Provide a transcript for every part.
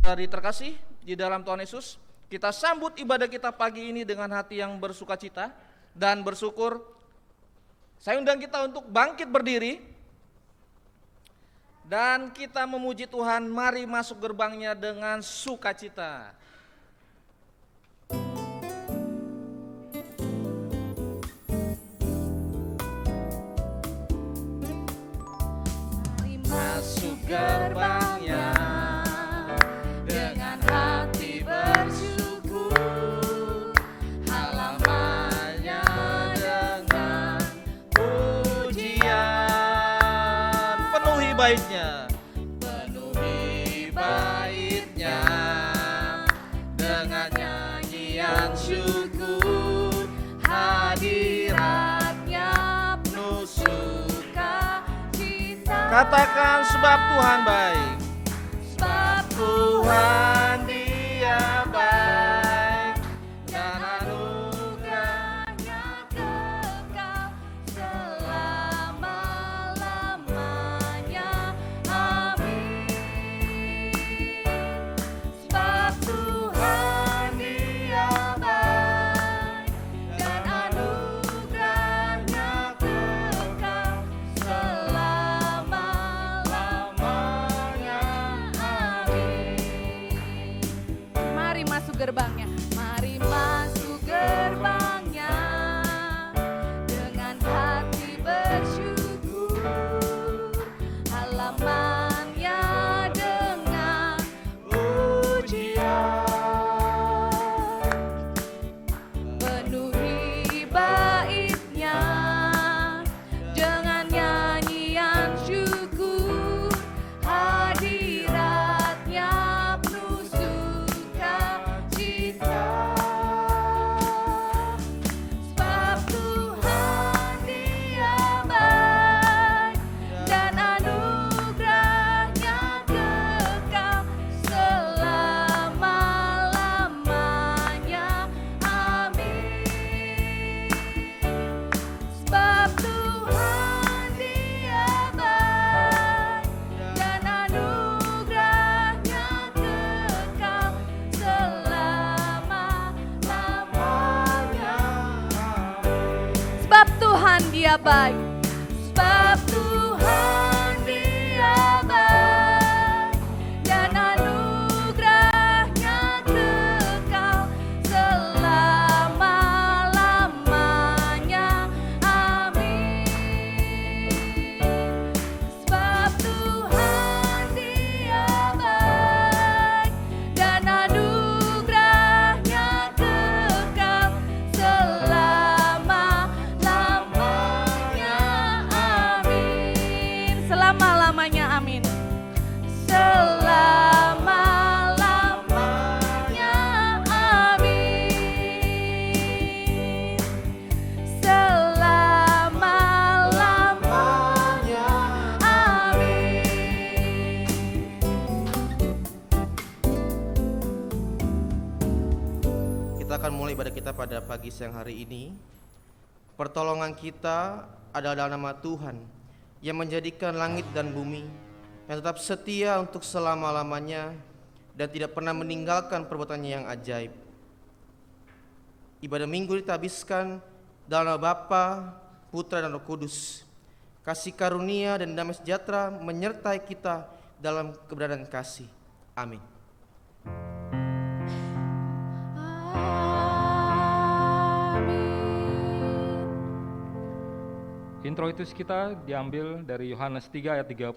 Saudari terkasih di dalam Tuhan Yesus, kita sambut ibadah kita pagi ini dengan hati yang bersukacita dan bersyukur. Saya undang kita untuk bangkit berdiri dan kita memuji Tuhan. Mari masuk gerbangnya dengan sukacita. Mari masuk gerbangnya dengan hati bersyukur, halamannya dengan pujian. Penuhi baitnya, penuhi baitnya dengan nyanyian syukur, hadiratnya penuh sukacita. Katakan sebab Tuhan baik, sebab Tuhan Dia baik, dan anugerahnya kekal selama-lamanya. Amin. Sebab Tuhan Dia baik, dan anugerahnya kekal selama-lamanya. Amin. Mari masuk gerbangnya. Mari masuk gerbangnya dengan hati bersyukur, halamannya dengan pujian. Penuhi baitnya dengan nyanyian syukur, hadiratnya penuh sukacita. Sebab Tuhan Dia baik, dan anugerahnya kekal selama-lamanya. Amin. Sebab Tuhan Dia baik, dan anugerahnya kekal selama-lamanya. Sebab Tuhan Dia baik, sebab Tuhan Dia baik, dan anugerahnya kekal selama-lamanya. Amin. Sebab Tuhan Dia baik, dan anugerahnya kekal selama-lamanya. Amin. Selama-lamanya. Amin. Selama-lamanya. Amin. Selama-lamanya. Amin. Kita akan mulai ibadah kita pada pagi siang hari ini. Pertolongan kita adalah dalam nama Tuhan yang menjadikan langit dan bumi, yang tetap setia untuk selama-lamanya dan tidak pernah meninggalkan perbuatannya yang ajaib. Ibadah minggu kita habiskan dalam nama Bapa, Putra dan Roh Kudus. Kasih karunia dan damai sejahtera menyertai kita dalam keberadaan kasih. Amin. Introitus kita diambil dari Yohanes 3 ayat 30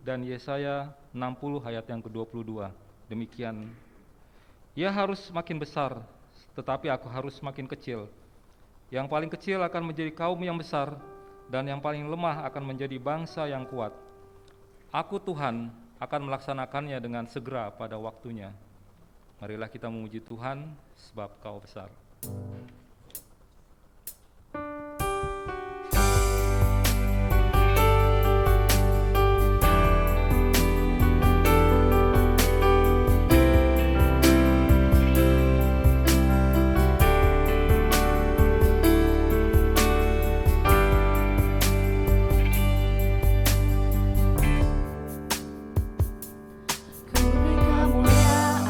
dan Yesaya 60 ayat yang ke-22. Demikian, ia harus makin besar, tetapi aku harus makin kecil. Yang paling kecil akan menjadi kaum yang besar, dan yang paling lemah akan menjadi bangsa yang kuat. Aku Tuhan akan melaksanakannya dengan segera pada waktunya. Marilah kita memuji Tuhan, sebab Kau besar. Ku beri kemuliaan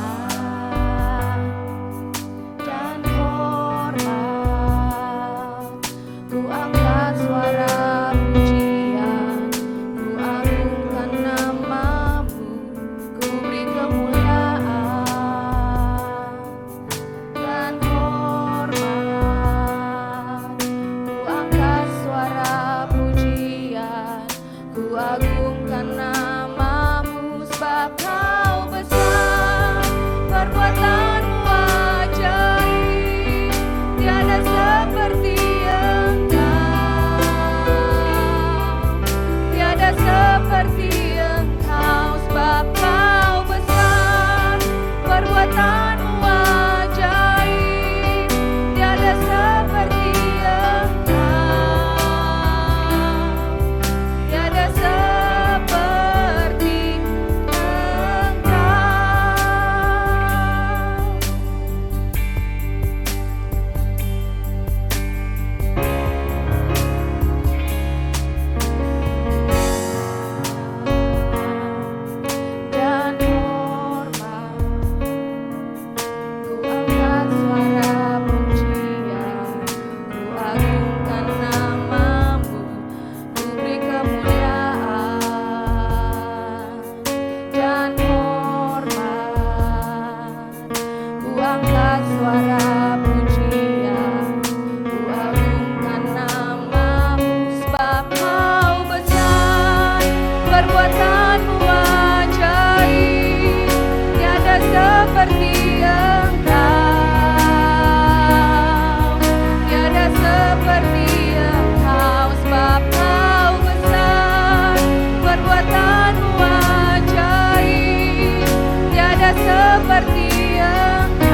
seperti Engkau,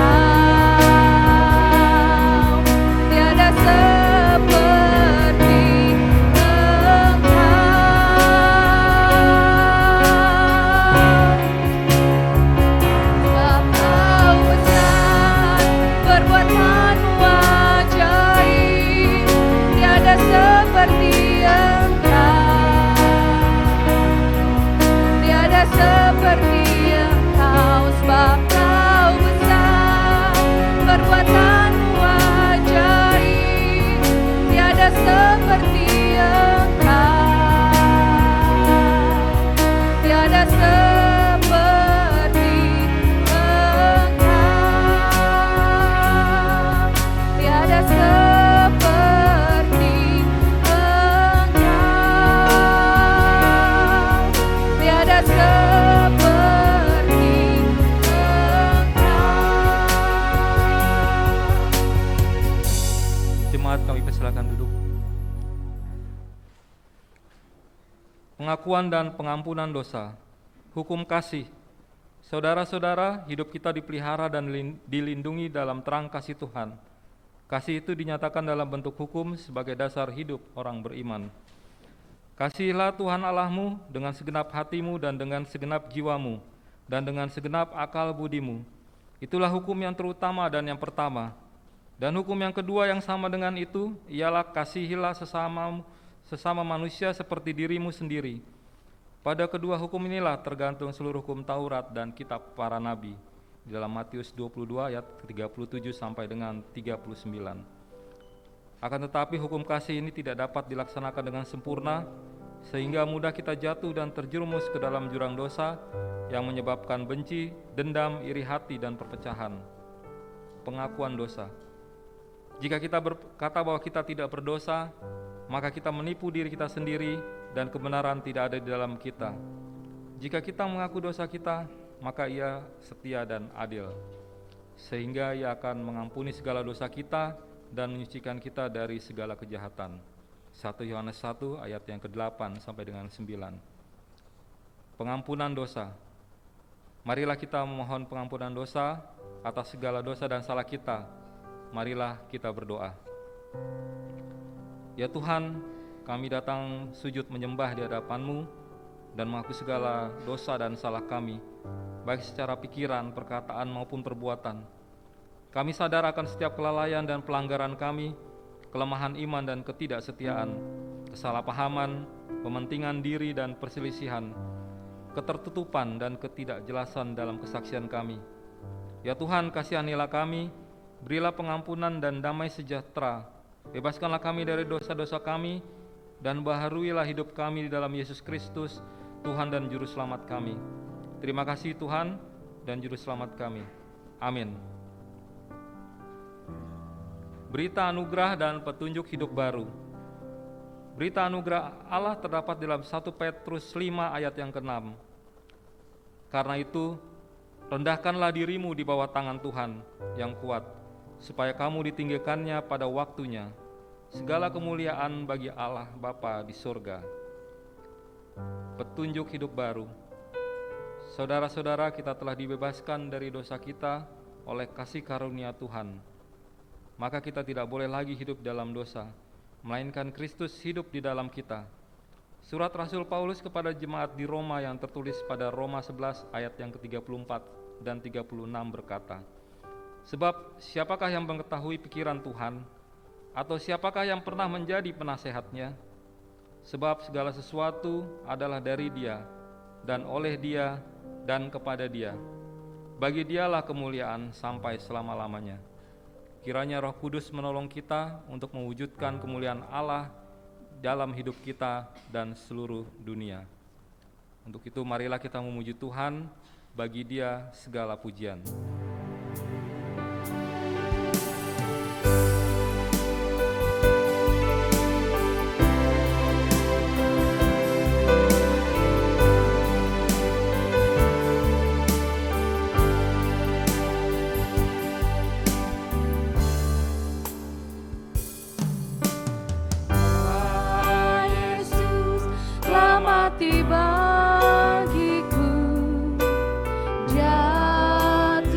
tiada seperti Engkau. Sebab Kau besar, perbuatan-Mu ajaib, tiada seperti tiada seperti Engkau. Sebab Kau besar, perbuatan-Mu ajaib, tiada seperti Engkau, tiada seperti Engkau, tiada seperti Engkau, tiada seperti Engkau. Jemaat, kami persilakan duduk. Pengakuan dan pengampunan dosa. Hukum kasih. Saudara-saudara, hidup kita dipelihara dan dilindungi dalam terang kasih Tuhan. Kasih itu dinyatakan dalam bentuk hukum sebagai dasar hidup orang beriman. Kasihilah Tuhan Allahmu dengan segenap hatimu dan dengan segenap jiwamu dan dengan segenap akal budimu. Itulah hukum yang terutama dan yang pertama. Dan hukum yang kedua yang sama dengan itu ialah kasihilah sesama manusia seperti dirimu sendiri. Pada kedua hukum inilah tergantung seluruh hukum Taurat dan kitab para nabi. Di dalam Matius 22 ayat 37 sampai dengan 39. Akan tetapi hukum kasih ini tidak dapat dilaksanakan dengan sempurna, sehingga mudah kita jatuh dan terjerumus ke dalam jurang dosa yang menyebabkan benci, dendam, iri hati, dan perpecahan. Pengakuan dosa. Jika kita berkata bahwa kita tidak berdosa, maka kita menipu diri kita sendiri dan kebenaran tidak ada di dalam kita. Jika kita mengaku dosa kita, maka Ia setia dan adil, sehingga Ia akan mengampuni segala dosa kita dan menyucikan kita dari segala kejahatan. 1 Yohanes 1 ayat yang ke-8 sampai dengan 9. Pengampunan dosa. Marilah kita memohon pengampunan dosa atas segala dosa dan salah kita. Marilah kita berdoa. Ya Tuhan, kami datang sujud menyembah di hadapan-Mu dan mengaku segala dosa dan salah kami, baik secara pikiran, perkataan maupun perbuatan. Kami sadar akan setiap kelalaian dan pelanggaran kami, kelemahan iman dan ketidaksetiaan, kesalahpahaman, pementingan diri dan perselisihan, ketertutupan dan ketidakjelasan dalam kesaksian kami. Ya Tuhan, kasihanilah kami, berilah pengampunan dan damai sejahtera, bebaskanlah kami dari dosa-dosa kami, dan baharuilah hidup kami di dalam Yesus Kristus, Tuhan dan Juru Selamat kami. Terima kasih Tuhan dan Juru Selamat kami. Amin. Berita anugerah dan petunjuk hidup baru. Berita anugerah Allah terdapat dalam 1 Petrus 5 ayat yang ke-6. Karena itu, rendahkanlah dirimu di bawah tangan Tuhan yang kuat, supaya kamu ditinggikannya pada waktunya. Segala kemuliaan bagi Allah Bapa di surga. Petunjuk hidup baru. Saudara-saudara, kita telah dibebaskan dari dosa kita oleh kasih karunia Tuhan. Maka kita tidak boleh lagi hidup dalam dosa, melainkan Kristus hidup di dalam kita. Surat Rasul Paulus kepada jemaat di Roma yang tertulis pada Roma 11 ayat yang ke-34 dan 36 berkata, sebab siapakah yang mengetahui pikiran Tuhan, atau siapakah yang pernah menjadi penasehatnya? Sebab segala sesuatu adalah dari Dia, dan oleh Dia, dan kepada Dia. Bagi Dialah kemuliaan sampai selama-lamanya. Kiranya Roh Kudus menolong kita untuk mewujudkan kemuliaan Allah dalam hidup kita dan seluruh dunia. Untuk itu marilah kita memuji Tuhan, bagi Dia segala pujian. Mati bagiku, jatuh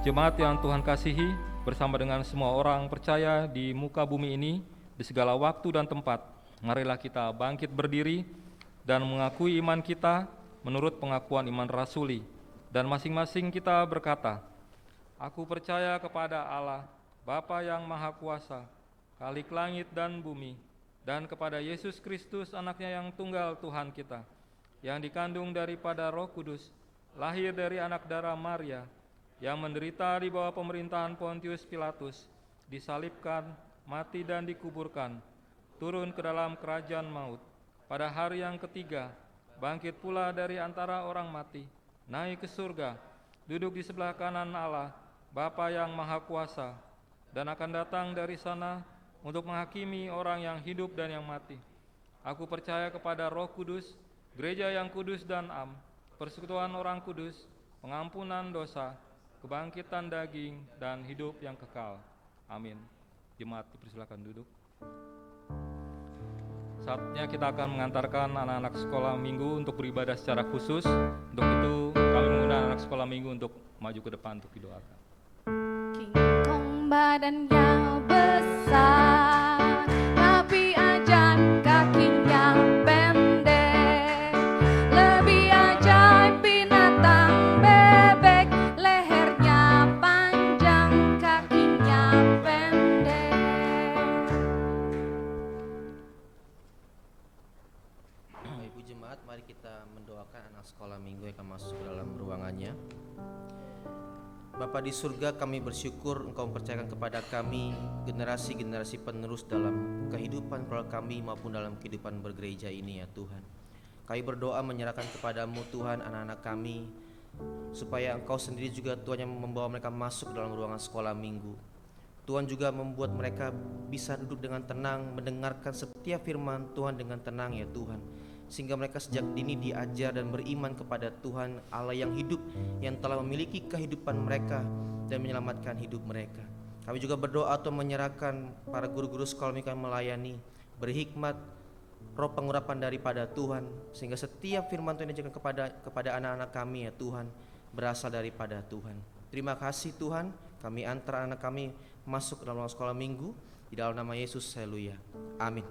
Jemaat yang Tuhan kasihi, bersama dengan semua orang percaya di muka bumi ini, di segala waktu dan tempat, marilah kita bangkit berdiri dan mengakui iman kita menurut pengakuan iman rasuli. Dan masing-masing kita berkata, "Aku percaya kepada Allah, Bapa yang Maha Kuasa, Khalik langit dan bumi, dan kepada Yesus Kristus, anaknya yang tunggal Tuhan kita, yang dikandung daripada Roh Kudus, lahir dari anak darah Maria, yang menderita di bawah pemerintahan Pontius Pilatus, disalibkan, mati dan dikuburkan, turun ke dalam kerajaan maut, pada hari yang ketiga, bangkit pula dari antara orang mati, naik ke surga, duduk di sebelah kanan Allah, Bapa yang Maha Kuasa, dan akan datang dari sana untuk menghakimi orang yang hidup dan yang mati. Aku percaya kepada Roh Kudus, gereja yang kudus dan am, persekutuan orang kudus, pengampunan dosa, kebangkitan daging, dan hidup yang kekal. Amin." Jemaat dipersilakan duduk. Saatnya kita akan mengantarkan anak-anak sekolah minggu untuk beribadah secara khusus. Untuk itu kami mengundang anak sekolah minggu untuk maju ke depan untuk didoakan. King Kong badannya besar, tapi ajaib kakinya pendek. Lebih ajaib binatang bebek, lehernya panjang, kakinya pendek. Bapak Ibu jemaat, mari kita mendoakan anak sekolah minggu yang akan masuk ke dalam ruangannya. Bapa di surga, kami bersyukur Engkau mempercayakan kepada kami generasi-generasi penerus dalam kehidupan keluarga kami maupun dalam kehidupan bergereja ini ya Tuhan. Kami berdoa menyerahkan kepadamu Tuhan anak-anak kami, supaya Engkau sendiri juga Tuhan yang membawa mereka masuk dalam ruangan sekolah minggu. Tuhan juga membuat mereka bisa duduk dengan tenang, mendengarkan setiap firman Tuhan dengan tenang ya Tuhan, sehingga mereka sejak dini diajar dan beriman kepada Tuhan Allah yang hidup, yang telah memiliki kehidupan mereka dan menyelamatkan hidup mereka. Kami juga berdoa Tuhan menyerahkan para guru-guru sekolah minggu yang melayani, berhikmat, roh pengurapan daripada Tuhan, sehingga setiap firman Tuhan yang diajarkan kepada anak-anak kami ya Tuhan berasal daripada Tuhan. Terima kasih Tuhan, kami antar anak kami masuk ke dalam sekolah minggu di dalam nama Yesus. Haleluya. Amin.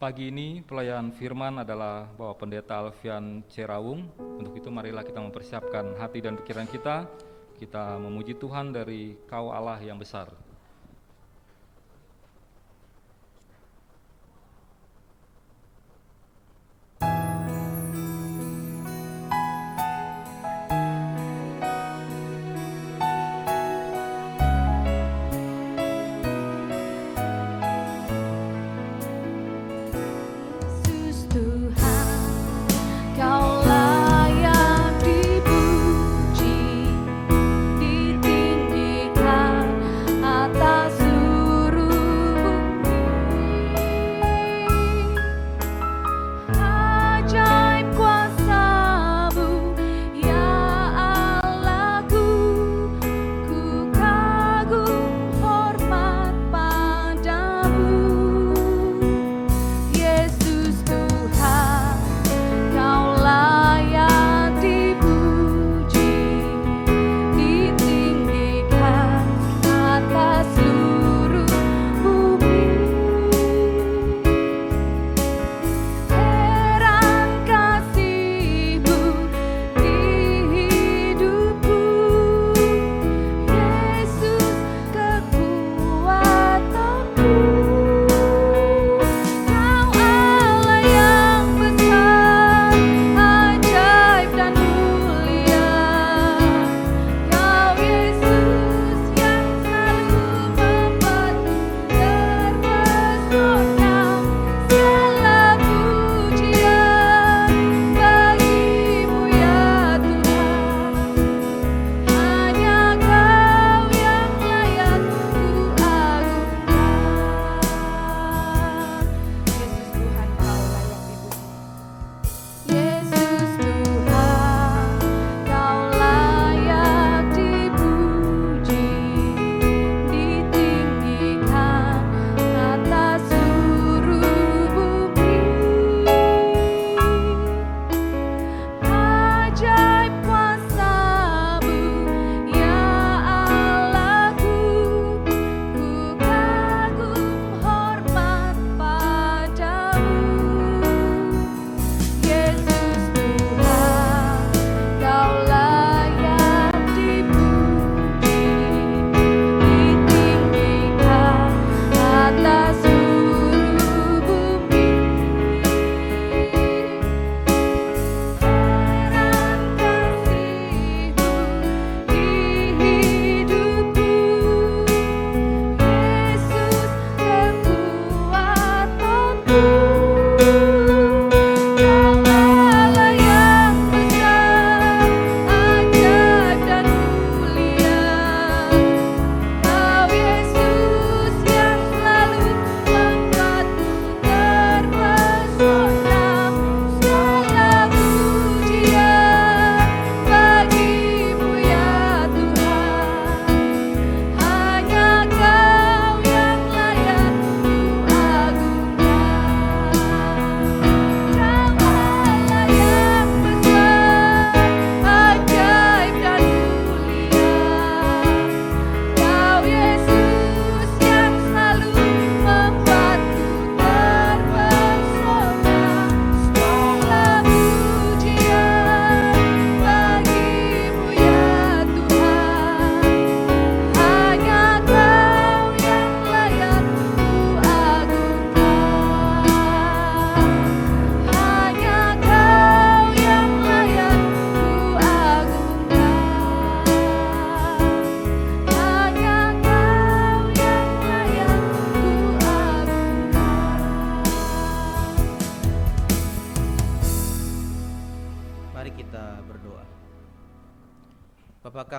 Pagi ini pelayan firman adalah Bapak Pendeta Alfian Cerawung. Untuk itu marilah kita mempersiapkan hati dan pikiran kita. Kita memuji Tuhan dari Kau Allah yang besar. Ditinggikan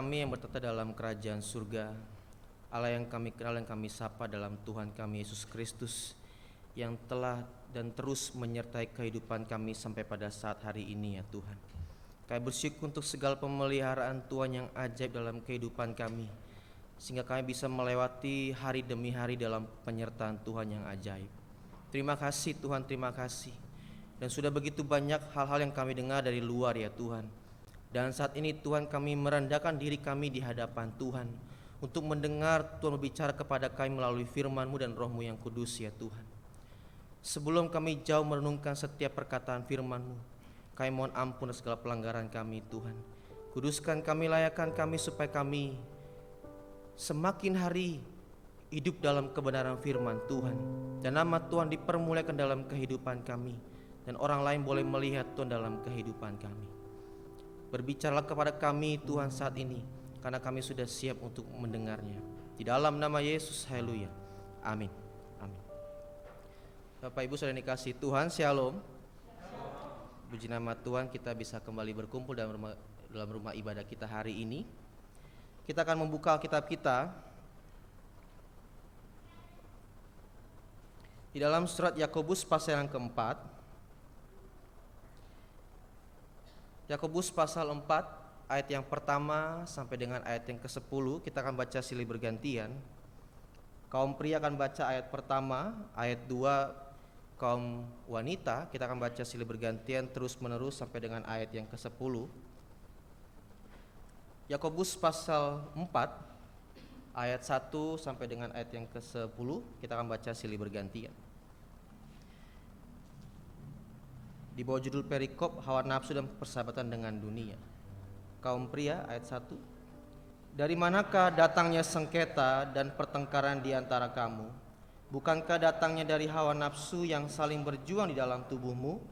kami yang bertata dalam kerajaan surga, Allah yang kami kenal dan kami sapa dalam Tuhan kami Yesus Kristus, yang telah dan terus menyertai kehidupan kami sampai pada saat hari ini ya Tuhan. Kami bersyukur untuk segala pemeliharaan Tuhan yang ajaib dalam kehidupan kami, sehingga kami bisa melewati hari demi hari dalam penyertaan Tuhan yang ajaib. Terima kasih Tuhan, terima kasih. Dan sudah begitu banyak hal-hal yang kami dengar dari luar ya Tuhan. Dan saat ini Tuhan kami merendahkan diri kami di hadapan Tuhan untuk mendengar Tuhan berbicara kepada kami melalui firman-Mu dan Roh-Mu yang kudus ya Tuhan. Sebelum kami jauh merenungkan setiap perkataan firman-Mu, kami mohon ampun atas segala pelanggaran kami Tuhan. Kuduskan kami, layakkan kami supaya kami semakin hari hidup dalam kebenaran firman Tuhan, dan nama Tuhan dipermuliakan dalam kehidupan kami, dan orang lain boleh melihat Tuhan dalam kehidupan kami. Berbicaralah kepada kami Tuhan saat ini, karena kami sudah siap untuk mendengarnya. Di dalam nama Yesus, haleluya, amin. Amin. Bapak Ibu saudara dikasihi Tuhan, shalom. Puji nama Tuhan, kita bisa kembali berkumpul dalam rumah ibadah kita hari ini. Kita akan membuka Alkitab kita di dalam surat Yakobus pasal yang keempat. Yakobus pasal 4 ayat yang pertama sampai dengan ayat yang ke-10. Kita akan baca silih bergantian. Kaum pria akan baca ayat pertama, ayat 2 kaum wanita kita akan baca silih bergantian terus menerus sampai dengan ayat yang ke-10. Yakobus pasal 4 ayat 1 sampai dengan ayat yang ke-10 kita akan baca silih bergantian. Di bawah judul perikop hawa nafsu dan persahabatan dengan dunia. Kaum pria ayat 1. Dari manakah datangnya sengketa dan pertengkaran di antara kamu? Bukankah datangnya dari hawa nafsu yang saling berjuang di dalam tubuhmu?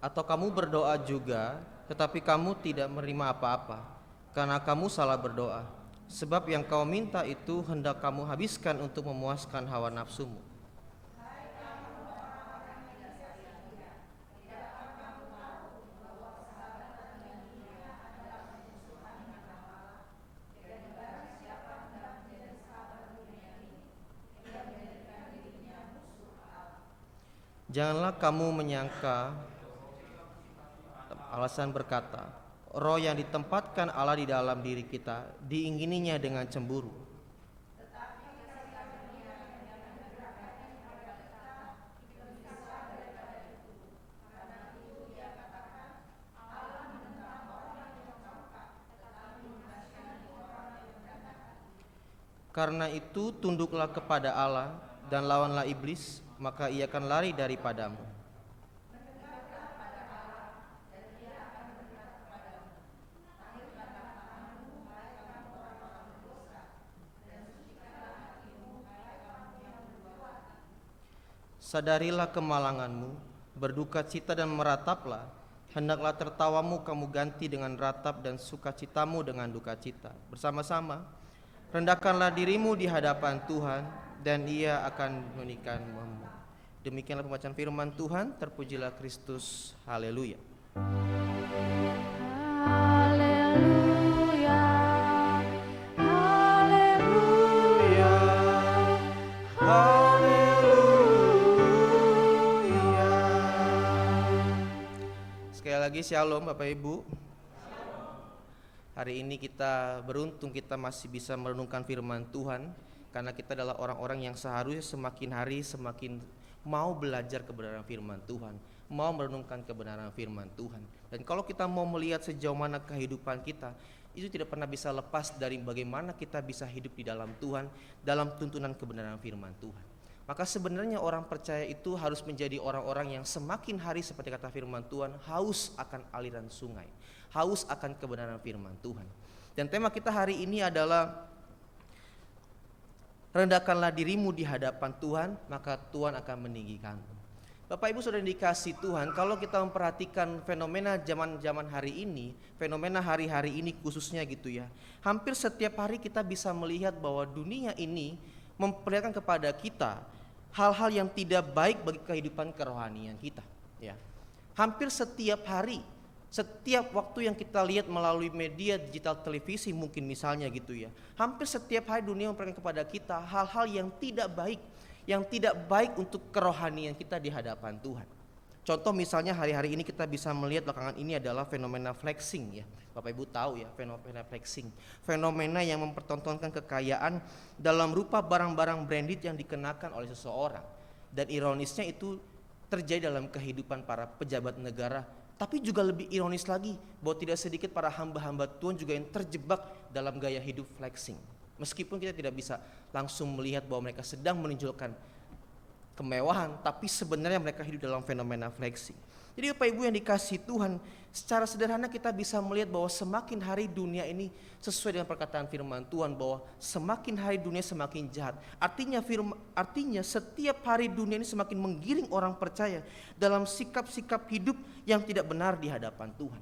Atau kamu berdoa juga, tetapi kamu tidak menerima apa-apa, karena kamu salah berdoa. Sebab yang kau minta itu hendak kamu habiskan untuk memuaskan hawa nafsumu. Janganlah kamu menyangka alasan berkata, roh yang ditempatkan Allah di dalam diri kita diingininya dengan cemburu. Karena itu tunduklah kepada Allah dan lawanlah iblis, maka ia akan lari daripadamu. Sadarilah kemalanganmu, berduka cita dan merataplah. Hendaklah tertawamu kamu ganti dengan ratap dan sukacitamu dengan duka cita. Bersama-sama, rendahkanlah dirimu di hadapan Tuhan, dan Ia akan menunaikanmu. Demikianlah pembacaan firman Tuhan. Terpujilah Kristus. Haleluya. Haleluya, haleluya, Haleluya. Sekali lagi shalom Bapak Ibu. Hari ini kita beruntung kita masih bisa merenungkan firman Tuhan, karena kita adalah orang-orang yang seharusnya semakin hari semakin mau belajar kebenaran firman Tuhan, mau merenungkan kebenaran firman Tuhan. Dan kalau kita mau melihat sejauh mana kehidupan kita, itu tidak pernah bisa lepas dari bagaimana kita bisa hidup di dalam Tuhan, dalam tuntunan kebenaran firman Tuhan. Maka sebenarnya orang percaya itu harus menjadi orang-orang yang semakin hari seperti kata firman Tuhan, haus akan aliran sungai, haus akan kebenaran firman Tuhan. Dan tema kita hari ini adalah rendahkanlah dirimu di hadapan Tuhan, maka Tuhan akan meninggikanmu. Bapak Ibu Saudara yang dikasihi Tuhan, kalau kita memperhatikan fenomena zaman hari ini, fenomena hari-hari ini khususnya gitu ya, hampir setiap hari kita bisa melihat bahwa dunia ini memperlihatkan kepada kita hal-hal yang tidak baik bagi kehidupan kerohanian kita ya. Hampir setiap hari, setiap waktu yang kita lihat melalui media digital televisi mungkin misalnya gitu ya, hampir setiap hari dunia memperlihatkan kepada kita hal-hal yang tidak baik untuk kerohanian kita di hadapan Tuhan. Contoh misalnya hari-hari ini kita bisa melihat belakangan ini adalah fenomena flexing ya. Bapak Ibu tahu ya fenomena flexing. Fenomena yang mempertontonkan kekayaan dalam rupa barang-barang branded yang dikenakan oleh seseorang. Dan ironisnya itu terjadi dalam kehidupan para pejabat negara. Tapi juga lebih ironis lagi bahwa tidak sedikit para hamba-hamba Tuhan juga yang terjebak dalam gaya hidup flexing. Meskipun kita tidak bisa langsung melihat bahwa mereka sedang menunjukkan kemewahan, tapi sebenarnya mereka hidup dalam fenomena flexing. Jadi Bapak Ibu yang dikasihi Tuhan, secara sederhana kita bisa melihat bahwa semakin hari dunia ini sesuai dengan perkataan firman Tuhan bahwa semakin hari dunia semakin jahat. Artinya setiap hari dunia ini semakin menggiring orang percaya dalam sikap-sikap hidup yang tidak benar di hadapan Tuhan.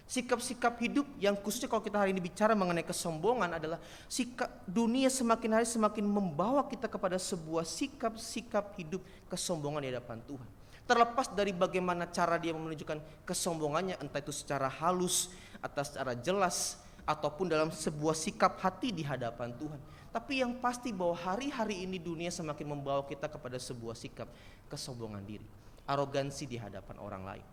Sikap-sikap hidup yang khususnya kalau kita hari ini bicara mengenai kesombongan adalah sikap dunia semakin hari semakin membawa kita kepada sebuah sikap-sikap hidup kesombongan di hadapan Tuhan. Terlepas dari bagaimana cara dia menunjukkan kesombongannya, entah itu secara halus atau secara jelas ataupun dalam sebuah sikap hati di hadapan Tuhan. Tapi yang pasti bahwa hari-hari ini dunia semakin membawa kita kepada sebuah sikap kesombongan diri, arogansi di hadapan orang lain.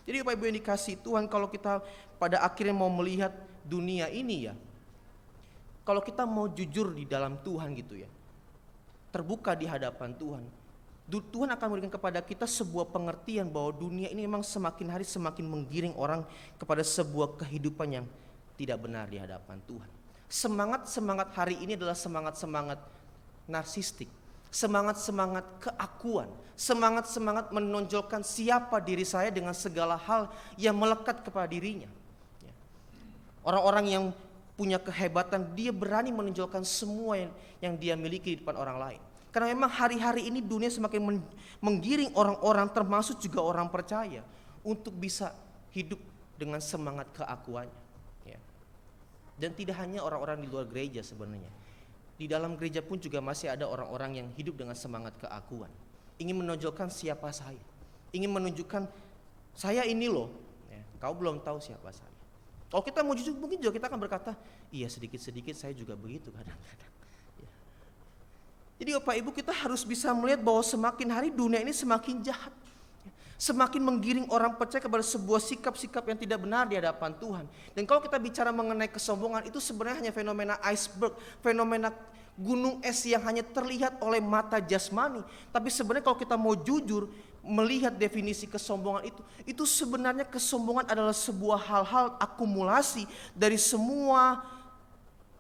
Jadi Bapak Ibu yang dikasihi Tuhan, kalau kita pada akhirnya mau melihat dunia ini ya, kalau kita mau jujur di dalam Tuhan gitu ya, terbuka di hadapan Tuhan, Tuhan akan memberikan kepada kita sebuah pengertian bahwa dunia ini memang semakin hari semakin menggiring orang kepada sebuah kehidupan yang tidak benar di hadapan Tuhan. Semangat hari ini adalah semangat narsistik, semangat keakuan, semangat menonjolkan siapa diri saya dengan segala hal yang melekat kepada dirinya. Orang-orang yang punya kehebatan, dia berani menonjolkan semua yang dia miliki di depan orang lain. Karena memang hari-hari ini dunia semakin menggiring orang-orang, termasuk juga orang percaya, untuk bisa hidup dengan semangat keakuannya. Dan tidak hanya orang-orang di luar gereja sebenarnya. Di dalam gereja pun juga masih ada orang-orang yang hidup dengan semangat keakuan. Ingin menonjolkan siapa saya. Ingin menunjukkan saya ini loh. Kau belum tahu siapa saya. Kalau kita mau jujur mungkin juga kita akan berkata, iya sedikit-sedikit saya juga begitu kadang-kadang. Jadi Bapak Ibu kita harus bisa melihat bahwa semakin hari dunia ini semakin jahat. Semakin menggiring orang percaya kepada sebuah sikap-sikap yang tidak benar di hadapan Tuhan. Dan kalau kita bicara mengenai kesombongan, itu sebenarnya hanya fenomena iceberg, fenomena gunung es yang hanya terlihat oleh mata jasmani. Tapi sebenarnya kalau kita mau jujur melihat definisi kesombongan itu sebenarnya kesombongan adalah sebuah hal-hal akumulasi dari semua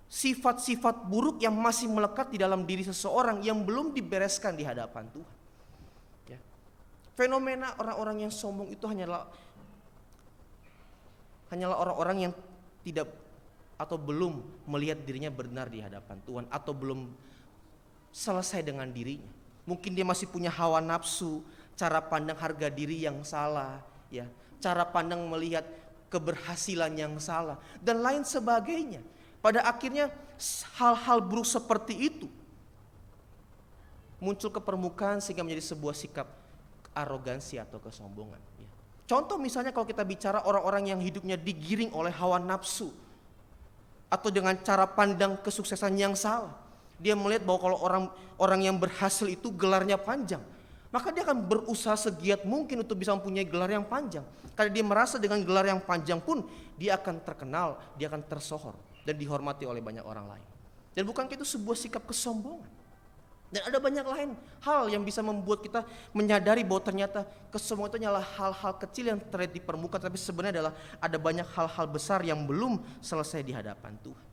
sifat-sifat buruk yang masih melekat di dalam diri seseorang yang belum dibereskan di hadapan Tuhan. Fenomena orang-orang yang sombong itu hanyalah orang-orang yang tidak atau belum melihat dirinya benar di hadapan Tuhan atau belum selesai dengan dirinya. Mungkin dia masih punya hawa nafsu, cara pandang harga diri yang salah, ya, cara pandang melihat keberhasilan yang salah dan lain sebagainya. Pada akhirnya hal-hal buruk seperti itu muncul ke permukaan sehingga menjadi sebuah sikap arogansi atau kesombongan. Contoh misalnya kalau kita bicara orang-orang yang hidupnya digiring oleh hawa nafsu atau dengan cara pandang kesuksesan yang salah. Dia melihat bahwa kalau orang yang berhasil itu gelarnya panjang, maka dia akan berusaha segiat mungkin untuk bisa mempunyai gelar yang panjang. Karena dia merasa dengan gelar yang panjang pun dia akan terkenal, dia akan tersohor dan dihormati oleh banyak orang lain. Dan bukankah itu sebuah sikap kesombongan? Dan ada banyak lain hal yang bisa membuat kita menyadari bahwa ternyata kesombongan itu hanyalah hal-hal kecil yang terlihat di permukaan, tapi sebenarnya adalah ada banyak hal-hal besar yang belum selesai di hadapan Tuhan.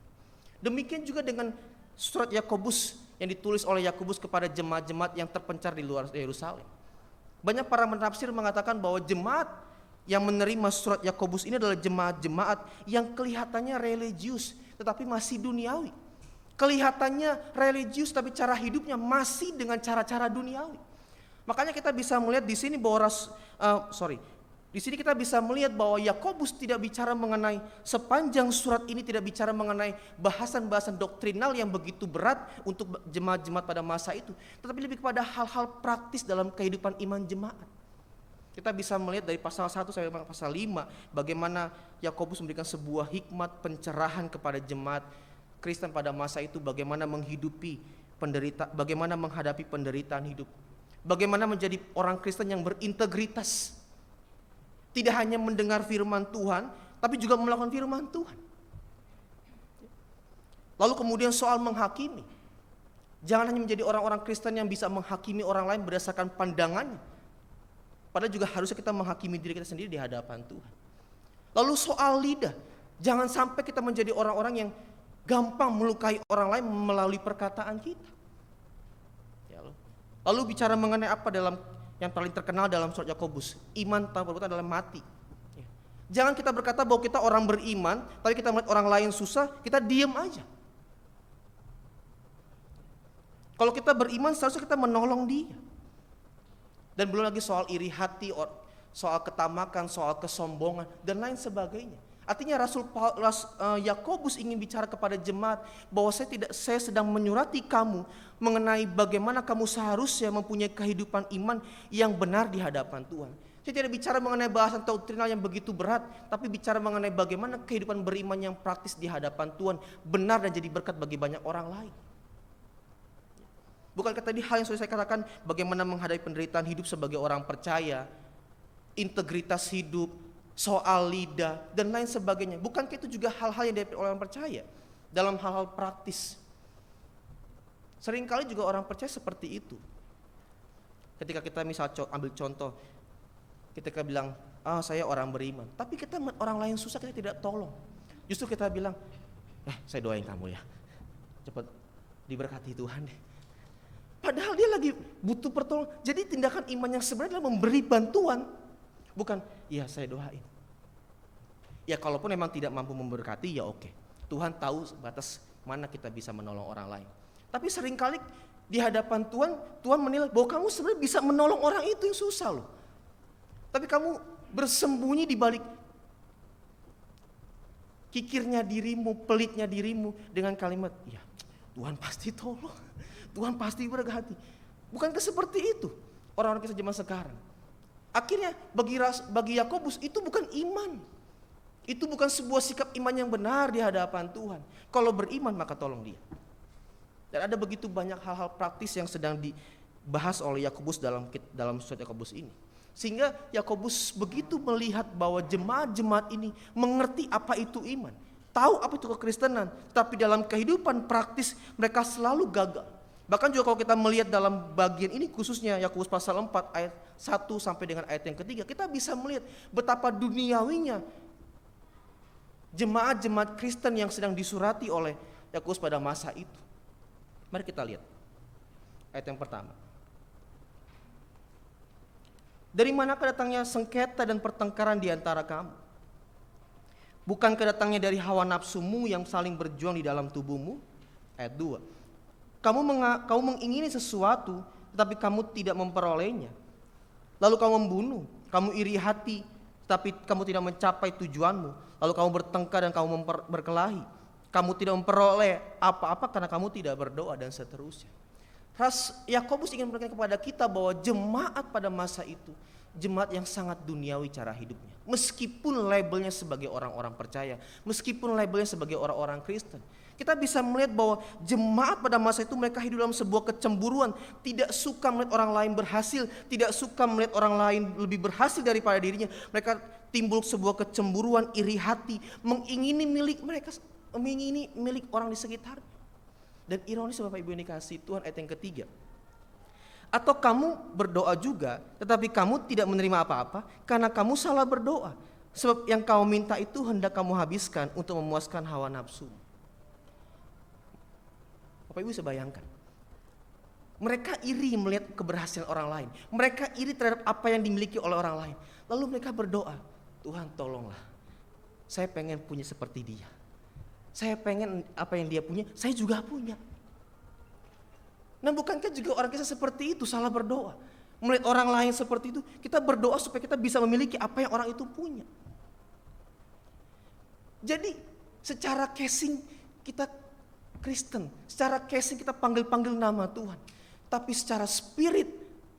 Demikian juga dengan surat Yakobus yang ditulis oleh Yakobus kepada jemaat-jemaat yang terpencar di luar Yerusalem. Banyak para penafsir mengatakan bahwa jemaat yang menerima surat Yakobus ini adalah jemaat-jemaat yang kelihatannya religius tetapi masih duniawi. Kelihatannya religius tapi cara hidupnya masih dengan cara-cara duniawi. Makanya kita bisa melihat di sini bahwa di sini kita bisa melihat bahwa Yakobus tidak bicara mengenai, sepanjang surat ini tidak bicara mengenai bahasan-bahasan doktrinal yang begitu berat untuk jemaat-jemaat pada masa itu, tetapi lebih kepada hal-hal praktis dalam kehidupan iman jemaat. Kita bisa melihat dari pasal 1 sampai pasal 5 bagaimana Yakobus memberikan sebuah hikmat pencerahan kepada jemaat Kristen pada masa itu, bagaimana menghidupi bagaimana menghadapi penderitaan hidup, bagaimana menjadi orang Kristen yang berintegritas. Tidak hanya mendengar firman Tuhan, tapi juga melakukan firman Tuhan. Lalu kemudian soal menghakimi. Jangan hanya menjadi orang-orang Kristen yang bisa menghakimi orang lain berdasarkan pandangannya. Padahal juga harusnya kita menghakimi diri kita sendiri di hadapan Tuhan. Lalu soal lidah. Jangan sampai kita menjadi orang-orang yang gampang melukai orang lain melalui perkataan kita. Lalu bicara mengenai apa dalam yang paling terkenal dalam surat Yakobus, iman tanpa perbuatan adalah mati. Jangan kita berkata bahwa kita orang beriman, tapi kita melihat orang lain susah, kita diam aja. Kalau kita beriman, seharusnya kita menolong dia. Dan belum lagi soal iri hati, soal ketamakan, soal kesombongan, dan lain sebagainya. Artinya Yakobus ingin bicara kepada jemaat bahwa saya sedang menyurati kamu mengenai bagaimana kamu seharusnya mempunyai kehidupan iman yang benar di hadapan Tuhan. Saya tidak bicara mengenai bahasan doktrinal yang begitu berat, tapi bicara mengenai bagaimana kehidupan beriman yang praktis di hadapan Tuhan benar dan jadi berkat bagi banyak orang lain. Bukankah tadi hal yang sudah saya katakan, bagaimana menghadapi penderitaan hidup sebagai orang percaya, integritas hidup, soal lidah, dan lain sebagainya. Bukankah itu juga hal-hal yang dihadapi oleh orang percaya dalam hal-hal praktis? Seringkali juga orang percaya seperti itu. Ketika kita misal ambil contoh, ketika bilang, saya orang beriman, tapi kita orang lain susah, kita tidak tolong. Justru kita bilang, saya doain kamu ya, cepat diberkati Tuhan deh. Padahal dia lagi butuh pertolongan. Jadi tindakan iman yang sebenarnya adalah memberi bantuan, bukan, ya saya doain. Ya kalaupun memang tidak mampu memberkati, ya oke. Tuhan tahu batas mana kita bisa menolong orang lain. Tapi seringkali di hadapan Tuhan, Tuhan menilai bahwa kamu sebenarnya bisa menolong orang itu yang susah loh. Tapi kamu bersembunyi di balik kikirnya dirimu, pelitnya dirimu dengan kalimat, ya Tuhan pasti tolong, Tuhan pasti berkati. Bukankah seperti itu orang-orang kita zaman sekarang? Akhirnya bagi Yakobus itu bukan iman. Itu bukan sebuah sikap iman yang benar di hadapan Tuhan. Kalau beriman maka tolong dia. Dan ada begitu banyak hal-hal praktis yang sedang dibahas oleh Yakobus dalam surat Yakobus ini. Sehingga Yakobus begitu melihat bahwa jemaat-jemaat ini mengerti apa itu iman, tahu apa itu kekristenan, tapi dalam kehidupan praktis mereka selalu gagal. Bahkan juga kalau kita melihat dalam bagian ini khususnya Yakobus pasal 4 ayat 1 sampai dengan ayat yang ketiga, kita bisa melihat betapa duniawinya jemaat-jemaat Kristen yang sedang disurati oleh Yakobus pada masa itu. Mari kita lihat ayat yang pertama. Dari manakah datangnya sengketa dan pertengkaran di antara kamu? Bukankah datangnya dari hawa nafsumu yang saling berjuang di dalam tubuhmu? Ayat 2. Kamu mengingini sesuatu, tetapi kamu tidak memperolehnya. Lalu kamu membunuh, kamu iri hati, tapi kamu tidak mencapai tujuanmu. Lalu kamu bertengkar dan kamu berkelahi. Kamu tidak memperoleh apa-apa karena kamu tidak berdoa dan seterusnya. Yakobus ingin memberikan kepada kita bahwa jemaat pada masa itu, jemaat yang sangat duniawi cara hidupnya. Meskipun labelnya sebagai orang-orang percaya, meskipun labelnya sebagai orang-orang Kristen, kita bisa melihat bahwa jemaat pada masa itu mereka hidup dalam sebuah kecemburuan, tidak suka melihat orang lain berhasil, tidak suka melihat orang lain lebih berhasil daripada dirinya. Mereka timbul sebuah kecemburuan, iri hati, mengingini milik mereka, mengingini milik orang di sekitar. Dan ironis Bapak Ibu yang dikasihi Tuhan, ayat yang ketiga. Atau kamu berdoa juga, tetapi kamu tidak menerima apa-apa karena kamu salah berdoa. Sebab yang kau minta itu hendak kamu habiskan untuk memuaskan hawa nafsu. Bapak Ibu bisa bayangkan, mereka iri melihat keberhasilan orang lain. Mereka iri terhadap apa yang dimiliki oleh orang lain. Lalu mereka berdoa, Tuhan tolonglah, saya pengen punya seperti dia. Saya pengen apa yang dia punya, saya juga punya. Nah bukankah juga orang kita seperti itu salah berdoa? Melihat orang lain seperti itu, kita berdoa supaya kita bisa memiliki apa yang orang itu punya. Jadi secara casing kita Kristen, secara casing kita panggil-panggil nama Tuhan. Tapi secara spirit,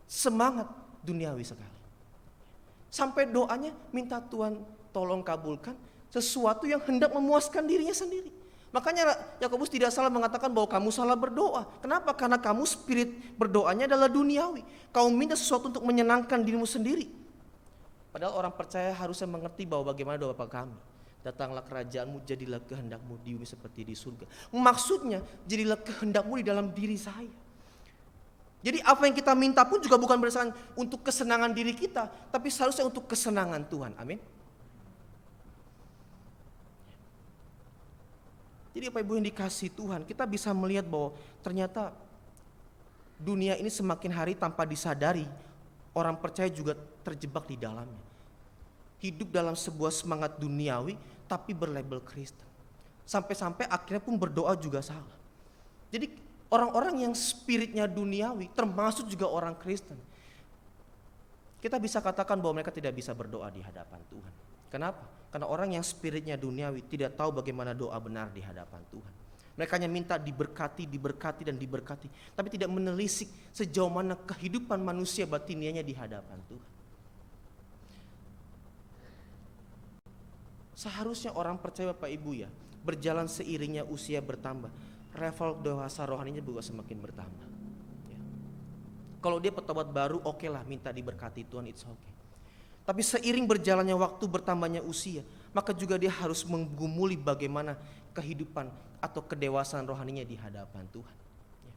semangat duniawi sekali. Sampai doanya minta Tuhan tolong kabulkan sesuatu yang hendak memuaskan dirinya sendiri. Makanya Yakobus tidak salah mengatakan bahwa kamu salah berdoa. Kenapa? Karena kamu spirit berdoanya adalah duniawi. Kau minta sesuatu untuk menyenangkan dirimu sendiri. Padahal orang percaya harusnya mengerti bahwa bagaimana doa Bapa kami. Datanglah kerajaanmu, jadilah kehendakmu di bumi seperti di surga. Maksudnya, jadilah kehendakmu di dalam diri saya. Jadi apa yang kita minta pun juga bukan berdasarkan untuk kesenangan diri kita, tapi seharusnya untuk kesenangan Tuhan. Amin. Jadi Bapak Ibu yang dikasihi Tuhan, kita bisa melihat bahwa ternyata dunia ini semakin hari tanpa disadari, orang percaya juga terjebak di dalamnya. Hidup dalam sebuah semangat duniawi tapi berlabel Kristen. Sampai-sampai akhirnya pun berdoa juga salah. Jadi orang-orang yang spiritnya duniawi termasuk juga orang Kristen, kita bisa katakan bahwa mereka tidak bisa berdoa di hadapan Tuhan. Kenapa? Karena orang yang spiritnya duniawi tidak tahu bagaimana doa benar di hadapan Tuhan. Mereka hanya minta diberkati, diberkati dan diberkati, tapi tidak menelisik sejauh mana kehidupan manusia batinianya di hadapan Tuhan. Seharusnya orang percaya Bapak Ibu ya, berjalan seiringnya usia bertambah, level dewasa rohaninya juga semakin bertambah. Ya. Kalau dia petobat baru, oke lah minta diberkati Tuhan, it's okay. Tapi seiring berjalannya waktu, bertambahnya usia, maka juga dia harus menggumuli bagaimana kehidupan atau kedewasaan rohaninya di hadapan Tuhan. Ya.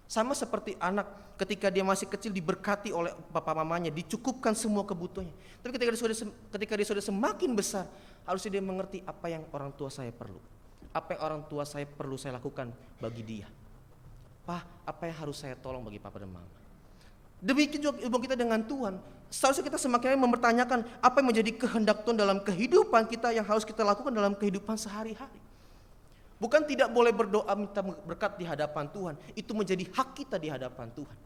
Sama seperti anak ketika dia masih kecil diberkati oleh papa mamanya, dicukupkan semua kebutuhannya. Tapi ketika dia sudah semakin besar, harusnya dia mengerti apa yang orang tua saya perlu. Apa yang orang tua saya perlu saya lakukan bagi dia. Apa yang harus saya tolong bagi papa dan mama. Demikian juga hubungan kita dengan Tuhan. Seharusnya kita semakin mempertanyakan apa yang menjadi kehendak Tuhan dalam kehidupan kita yang harus kita lakukan dalam kehidupan sehari-hari. Bukan tidak boleh berdoa minta berkat di hadapan Tuhan. Itu menjadi hak kita di hadapan Tuhan.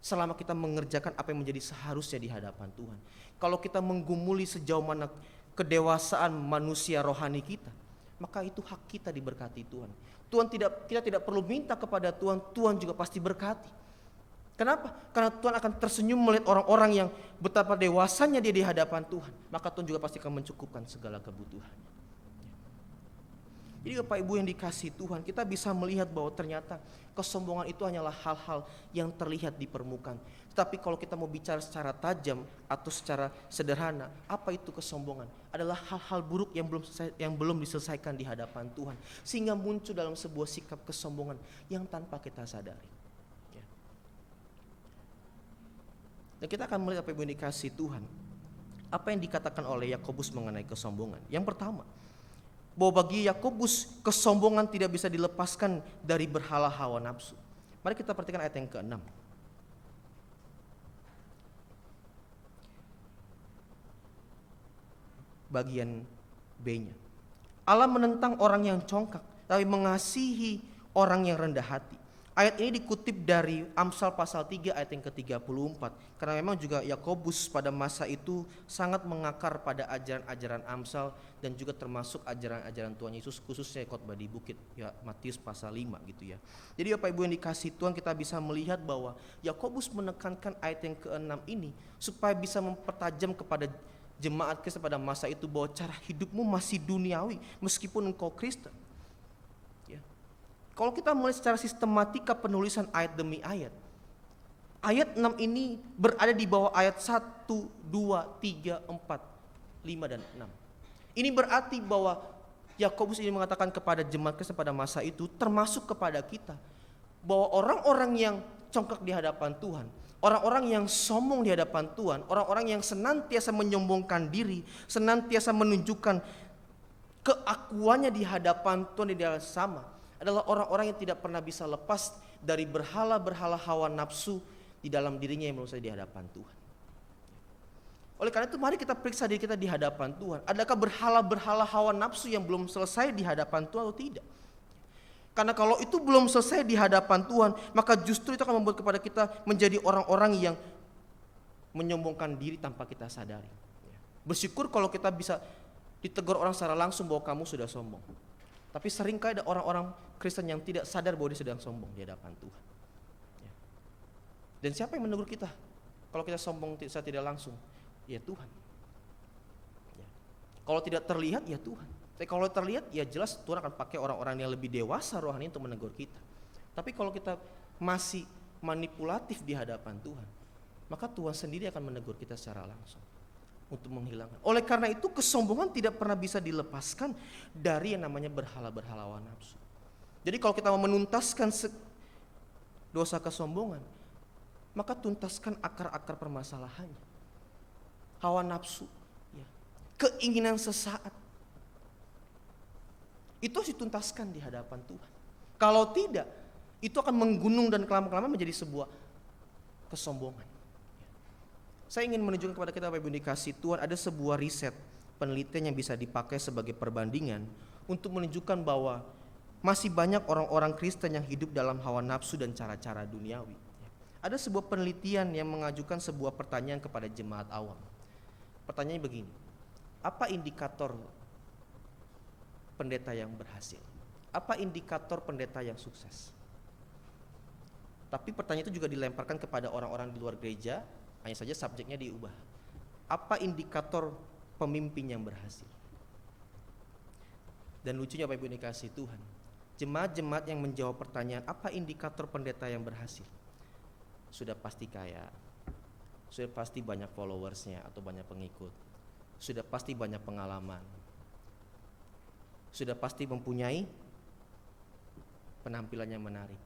Selama kita mengerjakan apa yang menjadi seharusnya di hadapan Tuhan. Kalau kita menggumuli sejauh mana kedewasaan manusia rohani kita, maka itu hak kita diberkati Tuhan. Kita tidak perlu minta kepada Tuhan, Tuhan juga pasti berkati. Kenapa? Karena Tuhan akan tersenyum melihat orang-orang yang betapa dewasanya dia di hadapan Tuhan. Maka Tuhan juga pasti akan mencukupkan segala kebutuhannya. Jadi Bapak Ibu yang dikasihi Tuhan, kita bisa melihat bahwa ternyata kesombongan itu hanyalah hal-hal yang terlihat di permukaan. Tetapi kalau kita mau bicara secara tajam atau secara sederhana, apa itu kesombongan? Adalah hal-hal buruk yang belum diselesaikan di hadapan Tuhan. Sehingga muncul dalam sebuah sikap kesombongan yang tanpa kita sadari. Dan kita akan melihat Bapak Ibu yang dikasihi Tuhan, apa yang dikatakan oleh Yakobus mengenai kesombongan. Yang pertama, bahwa bagi Yakobus kesombongan tidak bisa dilepaskan dari berhala hawa nafsu. Mari kita perhatikan ayat yang ke-6. Bagian B-nya. Allah menentang orang yang congkak, tapi mengasihi orang yang rendah hati. Ayat ini dikutip dari Amsal pasal 3 ayat yang ke-34. Karena memang juga Yakobus pada masa itu sangat mengakar pada ajaran-ajaran Amsal dan juga termasuk ajaran-ajaran Tuhan Yesus, khususnya khotbah di bukit, ya Matius pasal 5 gitu ya. Jadi Bapak Ibu yang dikasihi Tuhan, kita bisa melihat bahwa Yakobus menekankan ayat yang ke-6 ini supaya bisa mempertajam kepada jemaat Kristen pada masa itu bahwa cara hidupmu masih duniawi meskipun engkau Kristen. Kalau kita mulai secara sistematika penulisan ayat demi ayat, ayat 6 ini berada di bawah ayat 1, 2, 3, 4, 5 dan 6. Ini berarti bahwa Yakobus ini mengatakan kepada jemaat Kristen pada masa itu, termasuk kepada kita, bahwa orang-orang yang congkak di hadapan Tuhan, orang-orang yang sombong di hadapan Tuhan, orang-orang yang senantiasa menyombongkan diri, senantiasa menunjukkan keakuannya di hadapan Tuhan di dalam sama, adalah orang-orang yang tidak pernah bisa lepas dari berhala-berhala hawa nafsu di dalam dirinya yang belum selesai di hadapan Tuhan. Oleh karena itu mari kita periksa diri kita di hadapan Tuhan. Adakah berhala-berhala hawa nafsu yang belum selesai di hadapan Tuhan atau tidak? Karena kalau itu belum selesai di hadapan Tuhan, maka justru itu akan membuat kepada kita menjadi orang-orang yang menyombongkan diri tanpa kita sadari. Bersyukur kalau kita bisa ditegur orang secara langsung bahwa kamu sudah sombong. Tapi seringkali ada orang-orang Kristen yang tidak sadar bahwa dia sedang sombong di hadapan Tuhan. Dan siapa yang menegur kita kalau kita sombong secara tidak langsung? Ya Tuhan. Kalau tidak terlihat, ya Tuhan. Tapi kalau terlihat, ya jelas Tuhan akan pakai orang-orang yang lebih dewasa rohani untuk menegur kita. Tapi kalau kita masih manipulatif di hadapan Tuhan, maka Tuhan sendiri akan menegur kita secara langsung untuk menghilangkan. Oleh karena itu kesombongan tidak pernah bisa dilepaskan dari yang namanya berhala-berhala hawa nafsu. Jadi kalau kita mau menuntaskan dosa kesombongan, maka tuntaskan akar-akar permasalahannya. Hawa nafsu, ya, keinginan sesaat, itu harus dituntaskan di hadapan Tuhan. Kalau tidak, itu akan menggunung dan kelama-kelama menjadi sebuah kesombongan. Saya ingin menunjukkan kepada kita Bapak Ibu dikasih Tuhan, ada sebuah riset penelitian yang bisa dipakai sebagai perbandingan untuk menunjukkan bahwa masih banyak orang-orang Kristen yang hidup dalam hawa nafsu dan cara-cara duniawi. Ada sebuah penelitian yang mengajukan sebuah pertanyaan kepada jemaat awam. Pertanyaannya begini, apa indikator pendeta yang berhasil? Apa indikator pendeta yang sukses? Tapi pertanyaan itu juga dilemparkan kepada orang-orang di luar gereja, hanya saja subjeknya diubah. Apa indikator pemimpin yang berhasil? Dan lucunya Bapak Ibu dikasih Tuhan, jemaat-jemaat yang menjawab pertanyaan apa indikator pendeta yang berhasil, sudah pasti kaya, sudah pasti banyak followersnya atau banyak pengikut, sudah pasti banyak pengalaman, sudah pasti mempunyai penampilan yang menarik.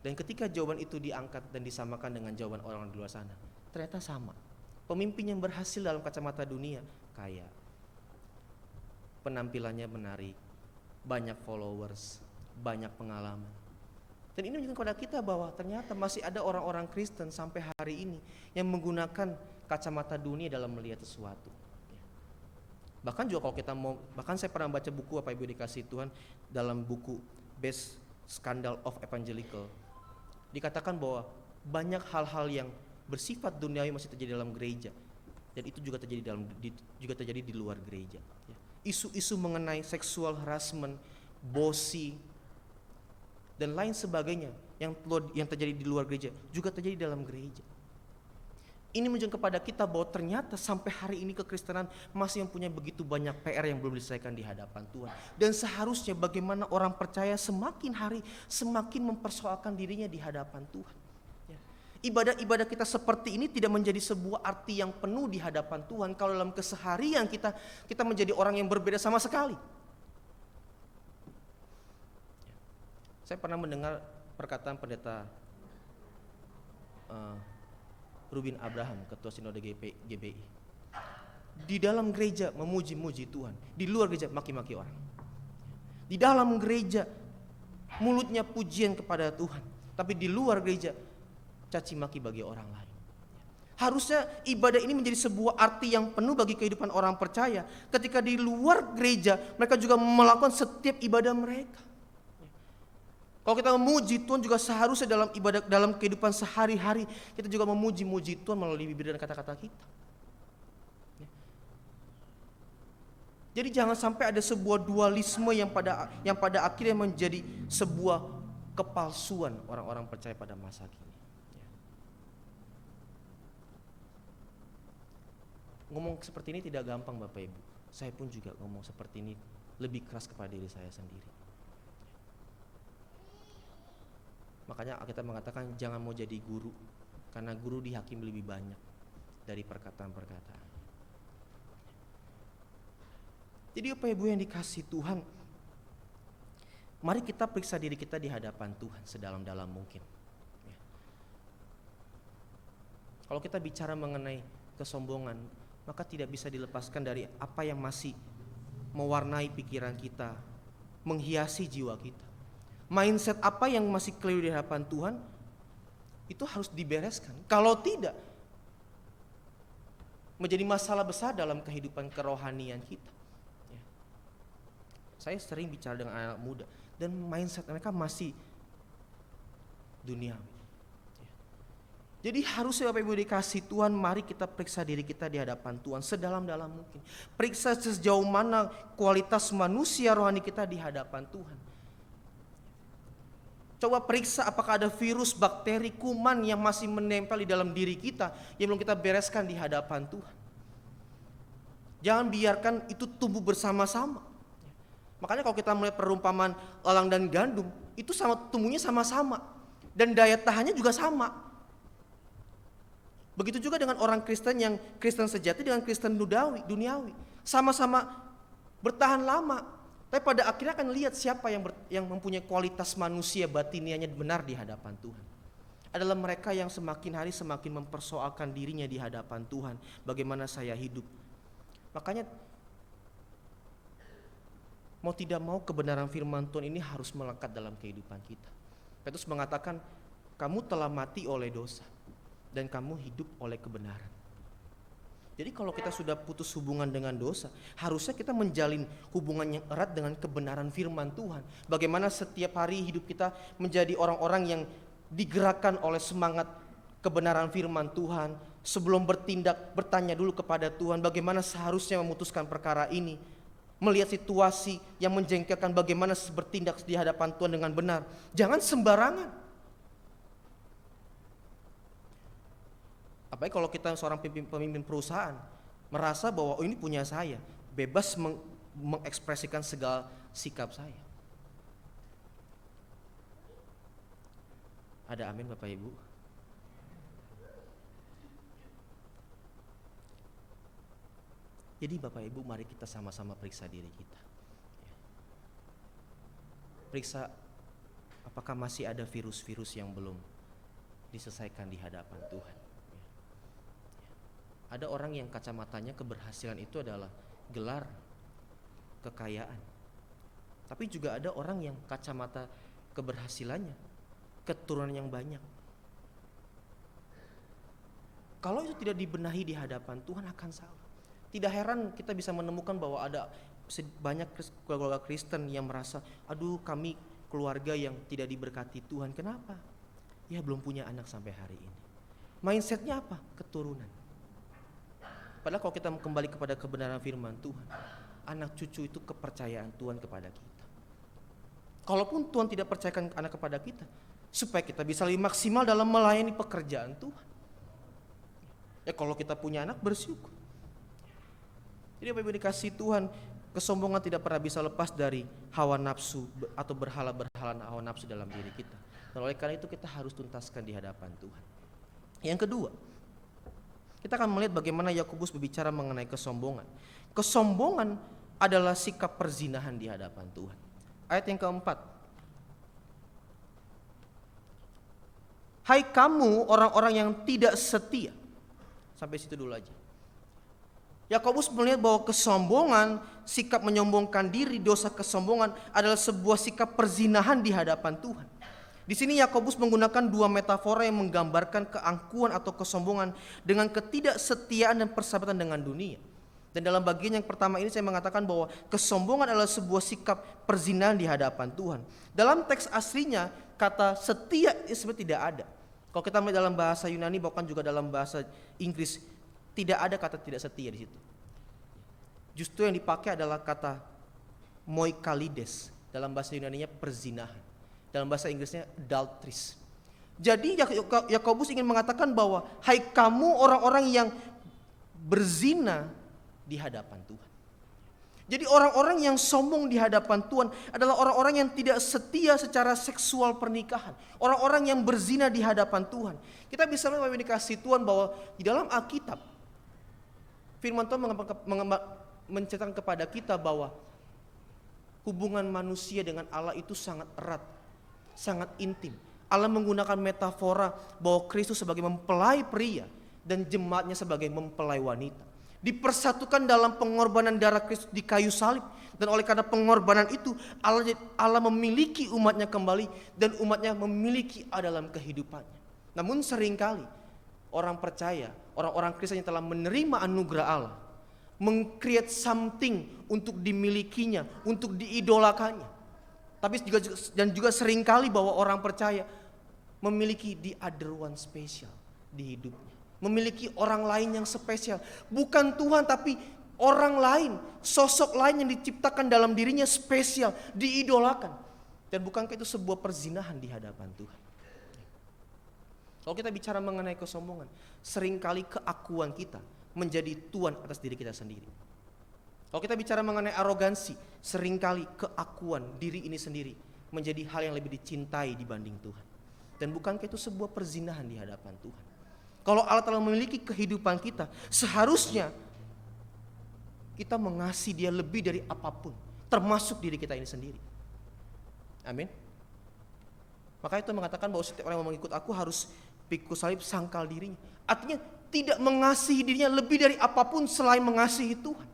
Dan ketika jawaban itu diangkat dan disamakan dengan jawaban orang di luar sana, ternyata sama. Pemimpin yang berhasil dalam kacamata dunia kaya, penampilannya menarik, banyak followers, banyak pengalaman. Dan ini menunjukkan kepada kita bahwa ternyata masih ada orang-orang Kristen sampai hari ini yang menggunakan kacamata dunia dalam melihat sesuatu. Bahkan juga kalau kita mau, bahkan saya pernah baca buku Bapak Ibu dikasih Tuhan, dalam buku Best Scandal of Evangelical, dikatakan bahwa banyak hal-hal yang bersifat duniawi masih terjadi dalam gereja, dan itu juga terjadi di luar gereja. Isu-isu mengenai seksual harassment, bossy, dan lain sebagainya yang terjadi di luar gereja juga terjadi dalam gereja. Ini menunjukkan kepada kita bahwa ternyata sampai hari ini kekristenan masih mempunyai begitu banyak PR yang belum diselesaikan di hadapan Tuhan. Dan seharusnya bagaimana orang percaya semakin hari semakin mempersoalkan dirinya di hadapan Tuhan. Ibadah-ibadah kita seperti ini tidak menjadi sebuah arti yang penuh di hadapan Tuhan kalau dalam keseharian kita menjadi orang yang berbeda sama sekali. Saya pernah mendengar perkataan pendeta Rubin Abraham, ketua sinode GBI. Di dalam gereja memuji-muji Tuhan, di luar gereja maki-maki orang. Di dalam gereja mulutnya pujian kepada Tuhan, tapi di luar gereja caci maki bagi orang lain. Harusnya ibadah ini menjadi sebuah arti yang penuh bagi kehidupan orang percaya. Ketika di luar gereja mereka juga melakukan setiap ibadah mereka. Kalau kita memuji Tuhan juga seharusnya dalam ibadah, dalam kehidupan sehari-hari kita juga memuji-muji Tuhan melalui bibir dan kata-kata kita. Jadi jangan sampai ada sebuah dualisme yang pada akhirnya menjadi sebuah kepalsuan orang-orang percaya pada masa kini. Ngomong seperti ini tidak gampang Bapak Ibu. Saya pun juga ngomong seperti ini lebih keras kepada diri saya sendiri. Makanya kita mengatakan jangan mau jadi guru, karena guru dihakimi lebih banyak dari perkataan-perkataan. Jadi Bapak Ibu yang dikasih Tuhan, mari kita periksa diri kita di hadapan Tuhan sedalam-dalam mungkin. Kalau kita bicara mengenai kesombongan, maka tidak bisa dilepaskan dari apa yang masih mewarnai pikiran kita, menghiasi jiwa kita. Mindset apa yang masih keliru di hadapan Tuhan itu harus dibereskan. Kalau tidak, menjadi masalah besar dalam kehidupan kerohanian kita. Saya sering bicara dengan anak muda dan mindset mereka masih duniawi. Jadi harusnya Bapak Ibu dikasih Tuhan, mari kita periksa diri kita di hadapan Tuhan sedalam-dalam mungkin. Periksa sejauh mana kualitas manusia rohani kita di hadapan Tuhan. Coba periksa apakah ada virus, bakteri, kuman yang masih menempel di dalam diri kita yang belum kita bereskan di hadapan Tuhan. Jangan biarkan itu tumbuh bersama-sama. Makanya kalau kita melihat perumpamaan elang dan gandum, itu tumbuhnya sama-sama dan daya tahannya juga sama. Begitu juga dengan orang Kristen yang Kristen sejati dengan Kristen duniawi. Sama-sama bertahan lama. Tapi pada akhirnya akan lihat siapa yang mempunyai kualitas manusia batinianya benar di hadapan Tuhan. Adalah mereka yang semakin hari semakin mempersoalkan dirinya di hadapan Tuhan. Bagaimana saya hidup. Makanya mau tidak mau kebenaran firman Tuhan ini harus melekat dalam kehidupan kita. Petrus mengatakan, kamu telah mati oleh dosa dan kamu hidup oleh kebenaran. Jadi kalau kita sudah putus hubungan dengan dosa, harusnya kita menjalin hubungan yang erat dengan kebenaran firman Tuhan. Bagaimana setiap hari hidup kita menjadi orang-orang yang digerakkan oleh semangat kebenaran firman Tuhan. Sebelum bertindak, bertanya dulu kepada Tuhan bagaimana seharusnya memutuskan perkara ini. Melihat situasi yang menjengkelkan, bagaimana bertindak di hadapan Tuhan dengan benar. Jangan sembarangan. Apalagi kalau kita seorang pemimpin perusahaan merasa bahwa ini punya saya, bebas mengekspresikan segala sikap saya. Ada amin Bapak Ibu? Jadi Bapak Ibu, mari kita sama-sama periksa diri kita. Periksa apakah masih ada virus-virus yang belum diselesaikan di hadapan Tuhan. Ada orang yang kacamatanya keberhasilan itu adalah gelar, kekayaan. Tapi juga ada orang yang kacamata keberhasilannya keturunan yang banyak. Kalau itu tidak dibenahi di hadapan Tuhan akan salah. Tidak heran kita bisa menemukan bahwa ada banyak keluarga Kristen yang merasa, aduh kami keluarga yang tidak diberkati Tuhan. Kenapa? Ya belum punya anak sampai hari ini. Mindsetnya apa? Keturunan. Padahal kalau kita kembali kepada kebenaran firman Tuhan, anak cucu itu kepercayaan Tuhan kepada kita. Kalaupun Tuhan tidak percayakan anak kepada kita, supaya kita bisa lebih maksimal dalam melayani pekerjaan Tuhan. Ya kalau kita punya anak, bersyukur. Jadi Bapak Ibu dikasih Tuhan, kesombongan tidak pernah bisa lepas dari hawa nafsu atau berhala-berhala hawa nafsu dalam diri kita. Dan oleh karena itu kita harus tuntaskan di hadapan Tuhan. Yang kedua, kita akan melihat bagaimana Yakobus berbicara mengenai kesombongan. Kesombongan adalah sikap perzinahan di hadapan Tuhan. Ayat yang keempat. Hai kamu orang-orang yang tidak setia. Sampai situ dulu aja. Yakobus melihat bahwa kesombongan, sikap menyombongkan diri, dosa kesombongan adalah sebuah sikap perzinahan di hadapan Tuhan. Di sini Yakobus menggunakan dua metafora yang menggambarkan keangkuhan atau kesombongan dengan ketidaksetiaan dan persahabatan dengan dunia. Dan dalam bagian yang pertama ini saya mengatakan bahwa kesombongan adalah sebuah sikap perzinahan di hadapan Tuhan. Dalam teks aslinya kata setia sebenarnya tidak ada. Kalau kita melihat dalam bahasa Yunani bahkan juga dalam bahasa Inggris tidak ada kata tidak setia di situ. Justru yang dipakai adalah kata moikalides, dalam bahasa Yunaninya perzinahan. Dalam bahasa Inggrisnya adulteries. Jadi Yakobus ingin mengatakan bahwa hai kamu orang-orang yang berzina di hadapan Tuhan. Jadi orang-orang yang sombong di hadapan Tuhan adalah orang-orang yang tidak setia secara seksual pernikahan. Orang-orang yang berzina di hadapan Tuhan. Kita bisa melihat dikasih Tuhan bahwa di dalam Alkitab firman Tuhan menceritakan kepada kita bahwa hubungan manusia dengan Allah itu sangat erat, sangat intim. Allah menggunakan metafora bahwa Kristus sebagai mempelai pria dan jemaatnya sebagai mempelai wanita. Dipersatukan dalam pengorbanan darah Kristus di kayu salib. Dan oleh karena pengorbanan itu Allah memiliki umatnya kembali. Dan umatnya memiliki dalam kehidupannya. Namun seringkali orang percaya, orang-orang Kristen yang telah menerima anugerah Allah, meng-create something untuk dimilikinya, untuk diidolakannya. Tapi juga seringkali bahwa orang percaya memiliki the other one special, di hidupnya. Memiliki orang lain yang spesial. Bukan Tuhan tapi orang lain, sosok lain yang diciptakan dalam dirinya spesial, diidolakan. Dan bukankah itu sebuah perzinahan di hadapan Tuhan? Kalau kita bicara mengenai kesombongan, seringkali keakuan kita menjadi tuan atas diri kita sendiri. Kalau kita bicara mengenai arogansi, seringkali keakuan diri ini sendiri menjadi hal yang lebih dicintai dibanding Tuhan. Dan bukankah itu sebuah perzinahan di hadapan Tuhan? Kalau Allah telah memiliki kehidupan kita, seharusnya kita mengasihi Dia lebih dari apapun, termasuk diri kita ini sendiri. Amin. Maka itu mengatakan bahwa setiap orang yang mau mengikut aku harus pikul salib, sangkal dirinya. Artinya tidak mengasihi dirinya lebih dari apapun selain mengasihi Tuhan.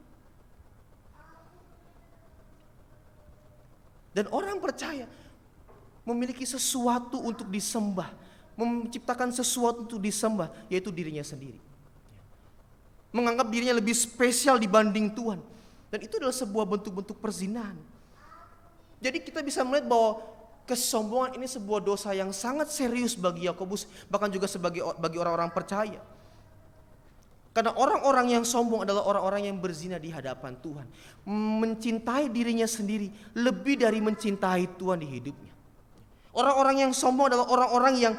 Dan orang percaya memiliki sesuatu untuk disembah, menciptakan sesuatu untuk disembah, yaitu dirinya sendiri. Menganggap dirinya lebih spesial dibanding Tuhan. Dan itu adalah sebuah bentuk-bentuk perzinahan. Jadi kita bisa melihat bahwa kesombongan ini sebuah dosa yang sangat serius bagi Yakobus, bahkan juga bagi orang-orang percaya. Karena orang-orang yang sombong adalah orang-orang yang berzina di hadapan Tuhan, mencintai dirinya sendiri lebih dari mencintai Tuhan di hidupnya. Orang-orang yang sombong adalah orang-orang yang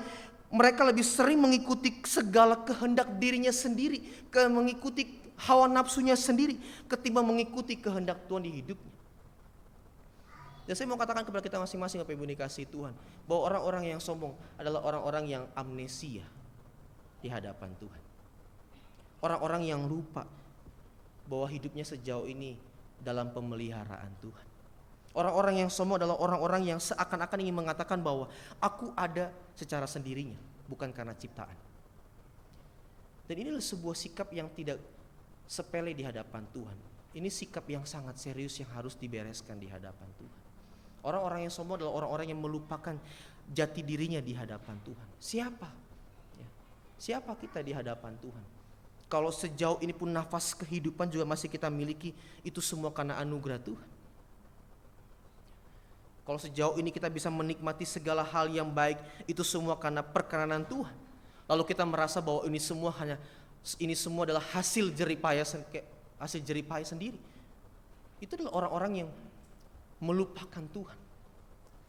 mereka lebih sering mengikuti segala kehendak dirinya sendiri, mengikuti hawa nafsunya sendiri ketimbang mengikuti kehendak Tuhan di hidupnya. Dan saya mau katakan kepada kita masing-masing, Bapak Ibu dikasihi Tuhan, bahwa orang-orang yang sombong adalah orang-orang yang amnesia di hadapan Tuhan. Orang-orang yang lupa bahwa hidupnya sejauh ini dalam pemeliharaan Tuhan. Orang-orang yang sombong adalah orang-orang yang seakan-akan ingin mengatakan bahwa aku ada secara sendirinya, bukan karena ciptaan. Dan ini adalah sebuah sikap yang tidak sepele di hadapan Tuhan. Ini sikap yang sangat serius yang harus dibereskan di hadapan Tuhan. Orang-orang yang sombong adalah orang-orang yang melupakan jati dirinya di hadapan Tuhan. Siapa? Ya. Siapa kita di hadapan Tuhan? Kalau sejauh ini pun nafas kehidupan juga masih kita miliki, itu semua karena anugerah Tuhan. Kalau sejauh ini kita bisa menikmati segala hal yang baik, itu semua karena perkenanan Tuhan. Lalu kita merasa bahwa ini semua adalah hasil jeripaya sendiri. Itu adalah orang-orang yang melupakan Tuhan.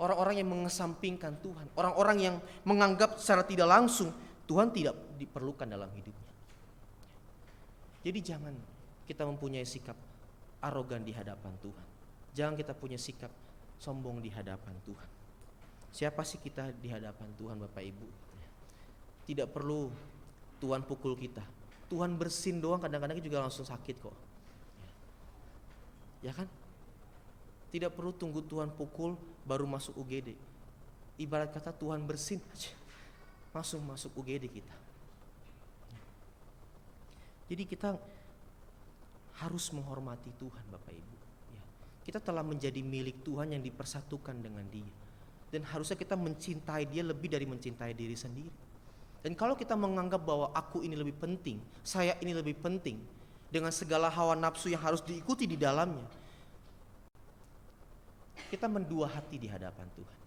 Orang-orang yang mengesampingkan Tuhan. Orang-orang yang menganggap secara tidak langsung Tuhan tidak diperlukan dalam hidupnya. Jadi jangan kita mempunyai sikap arogan di hadapan Tuhan. Jangan kita punya sikap sombong di hadapan Tuhan. Siapa sih kita di hadapan Tuhan, Bapak Ibu? Tidak perlu Tuhan pukul kita. Tuhan bersin doang kadang-kadang juga langsung sakit kok. Ya kan? Tidak perlu tunggu Tuhan pukul baru masuk UGD. Ibarat kata Tuhan bersin aja, langsung masuk UGD kita. Jadi kita harus menghormati Tuhan, Bapak Ibu. Ya. Kita telah menjadi milik Tuhan yang dipersatukan dengan Dia. Dan harusnya kita mencintai Dia lebih dari mencintai diri sendiri. Dan kalau kita menganggap bahwa aku ini lebih penting, saya ini lebih penting, dengan segala hawa nafsu yang harus diikuti di dalamnya, kita mendua hati di hadapan Tuhan.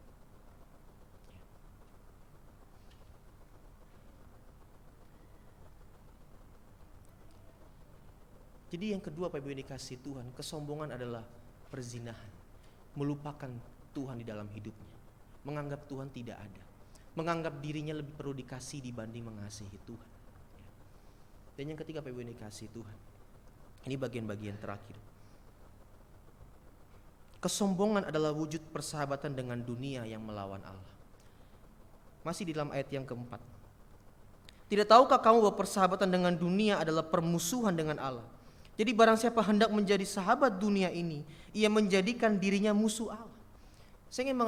Jadi yang kedua, Bapak Ibu yang dikasihi Tuhan, kesombongan adalah perzinahan, melupakan Tuhan di dalam hidupnya, menganggap Tuhan tidak ada, menganggap dirinya lebih perlu dikasih dibanding mengasihi Tuhan. Dan yang ketiga, Bapak Ibu yang dikasihi Tuhan, ini bagian-bagian terakhir. Kesombongan adalah wujud persahabatan dengan dunia yang melawan Allah. Masih di dalam ayat yang keempat. Tidak tahukah kamu bahwa persahabatan dengan dunia adalah permusuhan dengan Allah? Jadi barang siapa hendak menjadi sahabat dunia ini, ia menjadikan dirinya musuh Allah. Saya ingin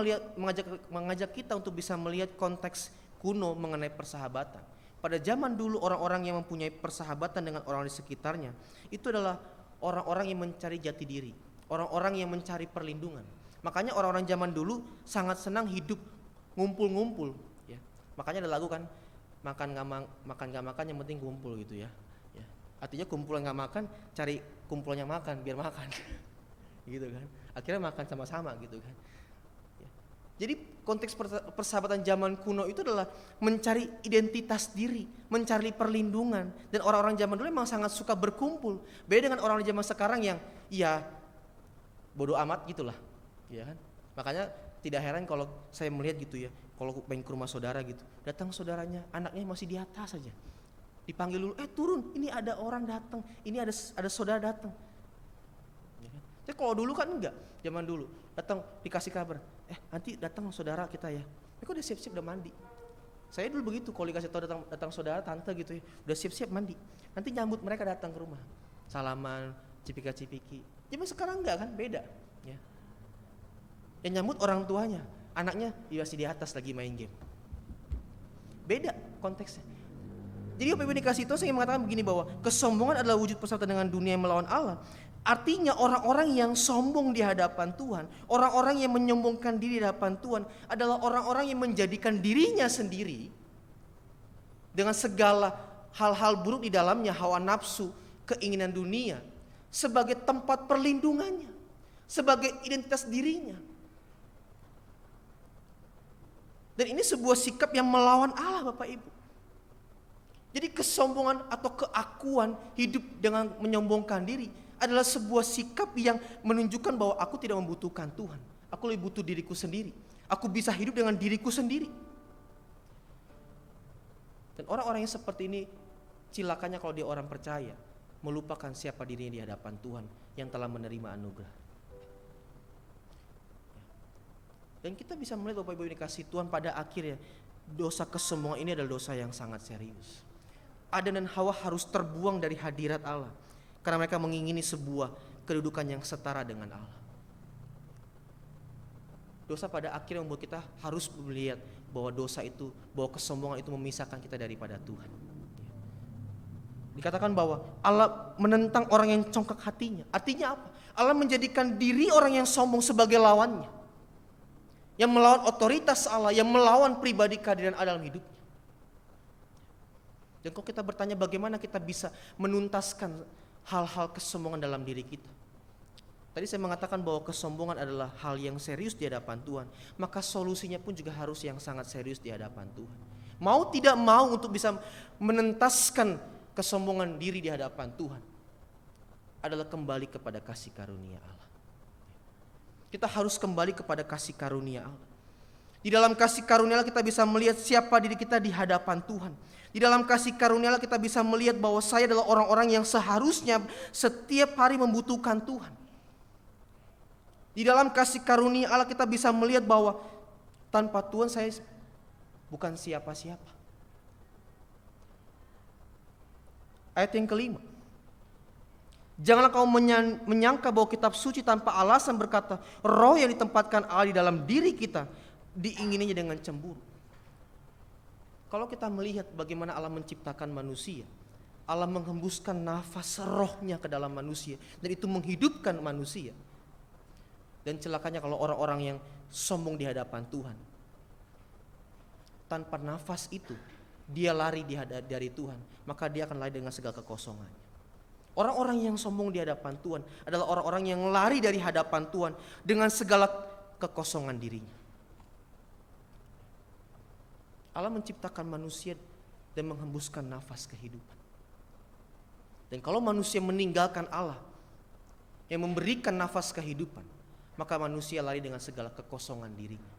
mengajak kita untuk bisa melihat konteks kuno mengenai persahabatan. Pada zaman dulu orang-orang yang mempunyai persahabatan dengan orang di sekitarnya, itu adalah orang-orang yang mencari jati diri, orang-orang yang mencari perlindungan. Makanya orang-orang zaman dulu sangat senang hidup ngumpul-ngumpul. Ya. Makanya ada lagu kan, makan gak makan yang penting kumpul gitu ya. Artinya kumpulan nggak makan, cari kumpulnya makan biar makan, gitu kan? Akhirnya makan sama-sama gitu kan? Ya. Jadi konteks persahabatan zaman kuno itu adalah mencari identitas diri, mencari perlindungan. Dan orang-orang zaman dulu memang sangat suka berkumpul. Beda dengan orang zaman sekarang yang ya bodoh amat gitulah, ya kan? Makanya tidak heran kalau saya melihat gitu ya, kalau main ke rumah saudara gitu, datang saudaranya, anaknya masih di atas saja. Dipanggil dulu, turun, ini ada orang datang, ini ada saudara datang. Ya kan? Tapi kalau dulu kan enggak, zaman dulu datang dikasih kabar, nanti datang saudara kita ya. Kok udah siap-siap udah mandi. Saya dulu begitu, kalau dikasih tahu datang saudara tante gitu ya, udah siap-siap mandi. Nanti nyambut mereka datang ke rumah, salaman, cipika-cipiki. Zaman sekarang enggak kan, beda. Ya. Yang nyambut orang tuanya, anaknya masih di atas lagi main game. Beda konteksnya. Jadi Bapak Ibu dikasih itu saya ingin mengatakan begini, bahwa kesombongan adalah wujud persahabatan dengan dunia yang melawan Allah. Artinya orang-orang yang sombong di hadapan Tuhan, orang-orang yang menyombongkan diri di hadapan Tuhan adalah orang-orang yang menjadikan dirinya sendiri dengan segala hal-hal buruk di dalamnya, hawa nafsu, keinginan dunia, sebagai tempat perlindungannya, sebagai identitas dirinya. Dan ini sebuah sikap yang melawan Allah, Bapak Ibu. Jadi kesombongan atau keakuan hidup dengan menyombongkan diri adalah sebuah sikap yang menunjukkan bahwa aku tidak membutuhkan Tuhan. Aku lebih butuh diriku sendiri. Aku bisa hidup dengan diriku sendiri. Dan orang-orang yang seperti ini cilakanya kalau dia orang percaya, melupakan siapa dirinya di hadapan Tuhan yang telah menerima anugerah. Dan kita bisa melihat Bapak Ibu yang dikasih Tuhan, pada akhirnya dosa kesombongan ini adalah dosa yang sangat serius. Adam dan Hawa harus terbuang dari hadirat Allah karena mereka mengingini sebuah kedudukan yang setara dengan Allah. Dosa pada akhirnya membuat kita harus melihat bahwa dosa itu, bahwa kesombongan itu memisahkan kita daripada Tuhan. Dikatakan bahwa Allah menentang orang yang congkak hatinya. Artinya apa? Allah menjadikan diri orang yang sombong sebagai lawannya, yang melawan otoritas Allah, yang melawan pribadi keadilan Allah dalam hidupnya. Dan kalau kita bertanya bagaimana kita bisa menuntaskan hal-hal kesombongan dalam diri kita. Tadi saya mengatakan bahwa kesombongan adalah hal yang serius di hadapan Tuhan. Maka solusinya pun juga harus yang sangat serius di hadapan Tuhan. Mau tidak mau untuk bisa menentaskan kesombongan diri di hadapan Tuhan adalah kembali kepada kasih karunia Allah. Kita harus kembali kepada kasih karunia Allah. Di dalam kasih karunia Allah kita bisa melihat siapa diri kita di hadapan Tuhan. Di dalam kasih karunia Allah kita bisa melihat bahwa saya adalah orang-orang yang seharusnya setiap hari membutuhkan Tuhan. Di dalam kasih karunia Allah kita bisa melihat bahwa tanpa Tuhan saya bukan siapa-siapa. Ayat yang kelima. Janganlah kau menyangka bahwa kitab suci tanpa alasan berkata, roh yang ditempatkan Allah di dalam diri kita diingininya dengan cemburu. Kalau kita melihat bagaimana Allah menciptakan manusia, Allah menghembuskan nafas rohnya ke dalam manusia, dan itu menghidupkan manusia. Dan celakanya kalau orang-orang yang sombong di hadapan Tuhan, tanpa nafas itu dia lari dari Tuhan, maka dia akan lari dengan segala kekosongannya. Orang-orang yang sombong di hadapan Tuhan adalah orang-orang yang lari dari hadapan Tuhan dengan segala kekosongan dirinya. Allah menciptakan manusia dan menghembuskan nafas kehidupan. Dan kalau manusia meninggalkan Allah yang memberikan nafas kehidupan, maka manusia lari dengan segala kekosongan dirinya.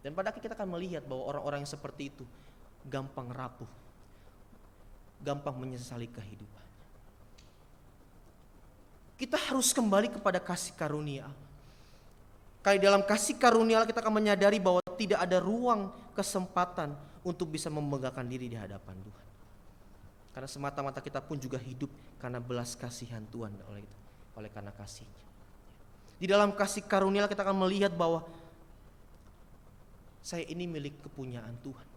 Dan pada akhirnya kita akan melihat bahwa orang-orang yang seperti itu gampang rapuh, gampang menyesali kehidupan. Kita harus kembali kepada kasih karunia Allah. Kali dalam kasih karunia Allah kita akan menyadari bahwa tidak ada ruang kesempatan untuk bisa membanggakan diri di hadapan Tuhan. Karena semata-mata kita pun juga hidup karena belas kasihan Tuhan oleh karena kasih-Nya. Di dalam kasih karunia Allah kita akan melihat bahwa saya ini milik kepunyaan Tuhan.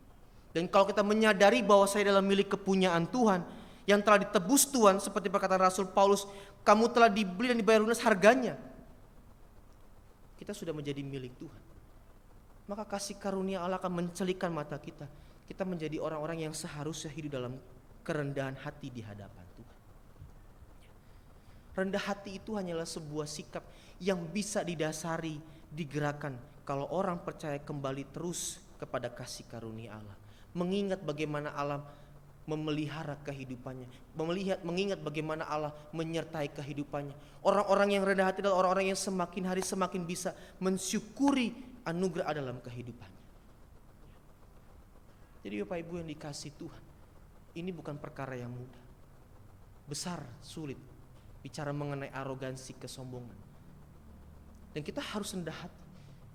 Dan kalau kita menyadari bahwa saya adalah milik kepunyaan Tuhan yang telah ditebus Tuhan, seperti perkataan Rasul Paulus, kamu telah dibeli dan dibayar lunas harganya. Kita sudah menjadi milik Tuhan. Maka kasih karunia Allah akan mencelikan mata kita. Kita menjadi orang-orang yang seharusnya hidup dalam kerendahan hati di hadapan Tuhan. Rendah hati itu hanyalah sebuah sikap yang bisa didasari digerakkan kalau orang percaya kembali terus kepada kasih karunia Allah. Mengingat bagaimana Allah memelihara kehidupannya, mengingat bagaimana Allah menyertai kehidupannya. Orang-orang yang rendah hati adalah orang-orang yang semakin hari semakin bisa mensyukuri anugerah dalam kehidupannya. Jadi Bapak Ibu yang dikasih Tuhan, ini bukan perkara yang mudah. Besar, sulit bicara mengenai arogansi, kesombongan. Dan kita harus rendah hati.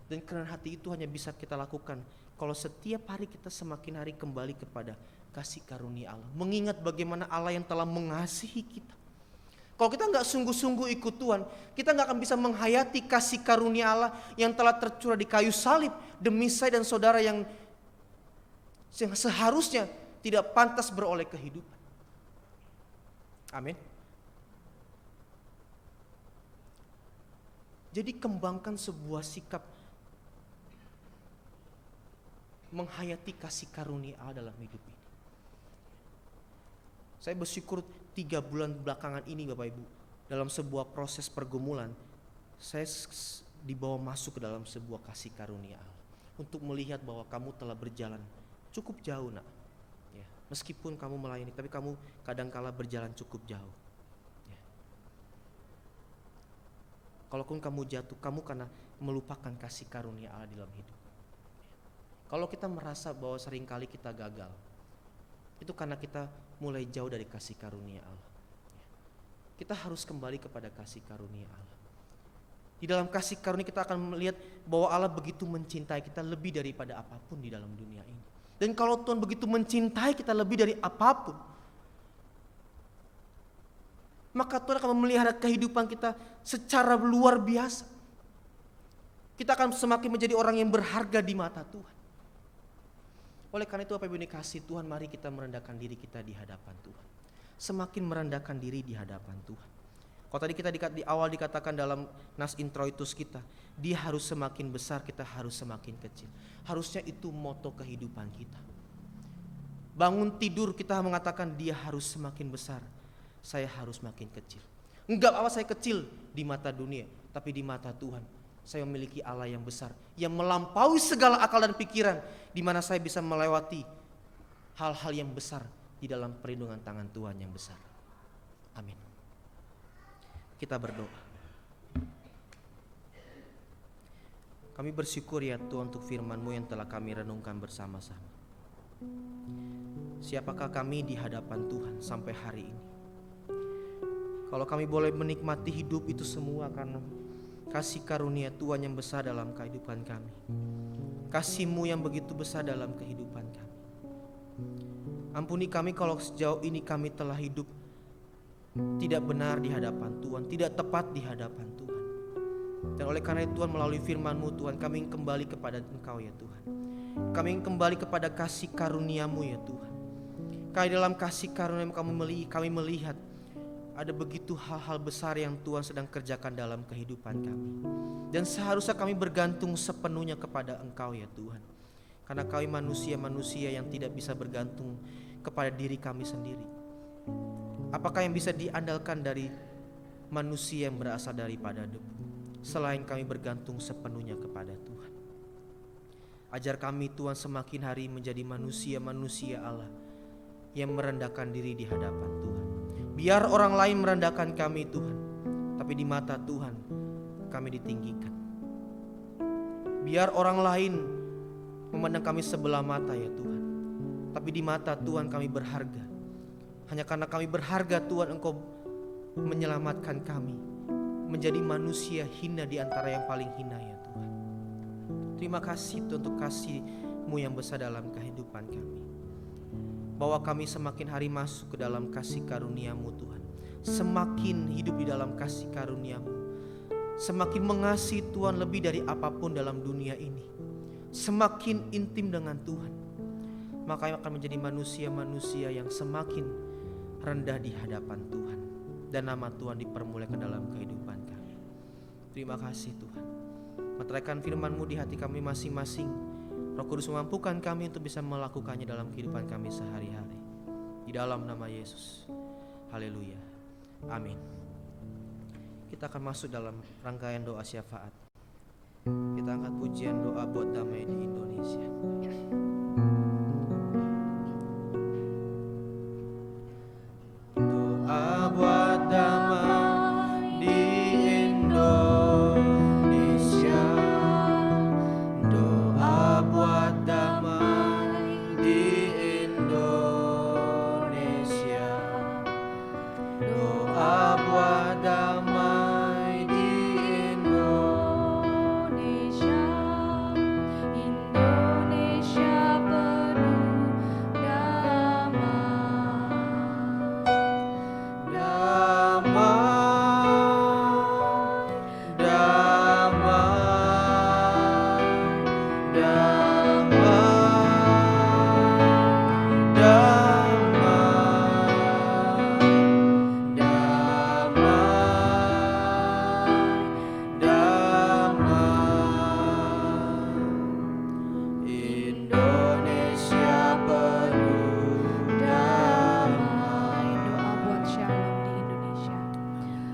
Dan kerendahan hati itu hanya bisa kita lakukan kalau setiap hari kita semakin hari kembali kepada kasih karunia Allah. Mengingat bagaimana Allah yang telah mengasihi kita. Kalau kita nggak sungguh-sungguh ikut Tuhan, kita nggak akan bisa menghayati kasih karunia Allah yang telah tercurah di kayu salib demi saya dan saudara yang seharusnya tidak pantas beroleh kehidupan. Amin. Jadi kembangkan sebuah sikap menghayati kasih karunia Allah dalam hidup ini. Saya bersyukur 3 bulan belakangan ini Bapak Ibu, dalam sebuah proses pergumulan, saya dibawa masuk ke dalam sebuah kasih karunia Allah. Untuk melihat bahwa kamu telah berjalan cukup jauh nak. Ya, meskipun kamu melayani, tapi kamu kadangkala berjalan cukup jauh. Ya. Kalaupun kamu jatuh, kamu karena melupakan kasih karunia Allah dalam hidup. Ya. Kalau kita merasa bahwa seringkali kita gagal, itu karena kita mulai jauh dari kasih karunia Allah. Kita harus kembali kepada kasih karunia Allah. Di dalam kasih karunia kita akan melihat bahwa Allah begitu mencintai kita lebih daripada apapun di dalam dunia ini. Dan kalau Tuhan begitu mencintai kita lebih dari apapun, maka Tuhan akan memelihara kehidupan kita secara luar biasa. Kita akan semakin menjadi orang yang berharga di mata Tuhan. Oleh karena itu Bapak Ibu dikasih Tuhan, mari kita merendahkan diri kita di hadapan Tuhan. Semakin merendahkan diri di hadapan Tuhan. Kalau tadi kita di awal dikatakan dalam nas introitus kita, dia harus semakin besar, kita harus semakin kecil. Harusnya itu moto kehidupan kita. Bangun tidur kita mengatakan dia harus semakin besar, saya harus makin kecil. Enggak apa saya kecil di mata dunia, tapi di mata Tuhan saya memiliki Allah yang besar, yang melampaui segala akal dan pikiran, di mana saya bisa melewati hal-hal yang besar di dalam perlindungan tangan Tuhan yang besar. Amin. Kita berdoa. Kami bersyukur ya Tuhan untuk firman-Mu yang telah kami renungkan bersama-sama. Siapakah kami di hadapan Tuhan sampai hari ini? Kalau kami boleh menikmati hidup itu semua karena kasih karunia Tuhan yang besar dalam kehidupan kami. Kasih-Mu yang begitu besar dalam kehidupan kami. Ampuni kami kalau sejauh ini kami telah hidup tidak benar di hadapan Tuhan, tidak tepat di hadapan Tuhan. Dan oleh karena itu Tuhan, melalui firman-Mu Tuhan, kami ingin kembali kepada Engkau ya Tuhan. Kami ingin kembali kepada kasih karunia-Mu ya Tuhan. Karena dalam kasih karunia-Mu kami melihat ada begitu hal-hal besar yang Tuhan sedang kerjakan dalam kehidupan kami. Dan seharusnya kami bergantung sepenuhnya kepada Engkau ya Tuhan. Karena kami manusia-manusia yang tidak bisa bergantung kepada diri kami sendiri. Apakah yang bisa diandalkan dari manusia yang berasal daripada debu, selain kami bergantung sepenuhnya kepada Tuhan. Ajar kami Tuhan semakin hari menjadi manusia-manusia Allah yang merendahkan diri di hadapan Tuhan. Biar orang lain merendahkan kami Tuhan, tapi di mata Tuhan kami ditinggikan. Biar orang lain memandang kami sebelah mata ya Tuhan, tapi di mata Tuhan kami berharga. Hanya karena kami berharga Tuhan, Engkau menyelamatkan kami menjadi manusia hina di antara yang paling hina ya Tuhan. Terima kasih Tuhan untuk kasih-Mu yang besar dalam kehidupan kami. Bahwa kami semakin hari masuk ke dalam kasih karunia-Mu Tuhan. Semakin hidup di dalam kasih karunia-Mu. Semakin mengasihi Tuhan lebih dari apapun dalam dunia ini. Semakin intim dengan Tuhan. Maka kami akan menjadi manusia-manusia yang semakin rendah di hadapan Tuhan. Dan nama Tuhan dipermuliakan dalam kehidupan kami. Terima kasih Tuhan. Meteraikan firman-Mu di hati kami masing-masing. Roh Kudus memampukan kami untuk bisa melakukannya dalam kehidupan kami sehari-hari. Di dalam nama Yesus. Haleluya. Amin. Kita akan masuk dalam rangkaian doa syafaat. kita angkat pujian doa buat damai di Indonesia. Doa buat damai di Indonesia. Doa buat damai di Indonesia. Doa buat damai di Indonesia, Indonesia penuh damai. Damai, damai, damai, damai, damai. Indonesia penuh damai.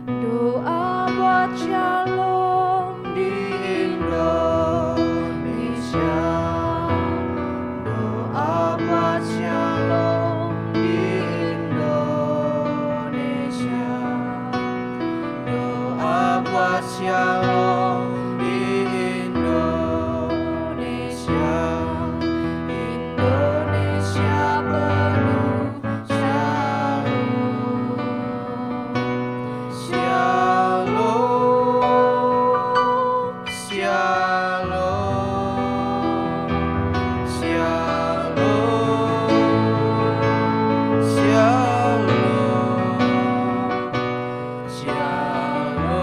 Doa buat shalom di Indonesia. Doa buat shalom Di Indonesia, doa buat shalom di Indonesia, doa buat shalom di Indonesia. Indonesia penuh shalom. Shalom, shalom, shalom, shalom, shalom,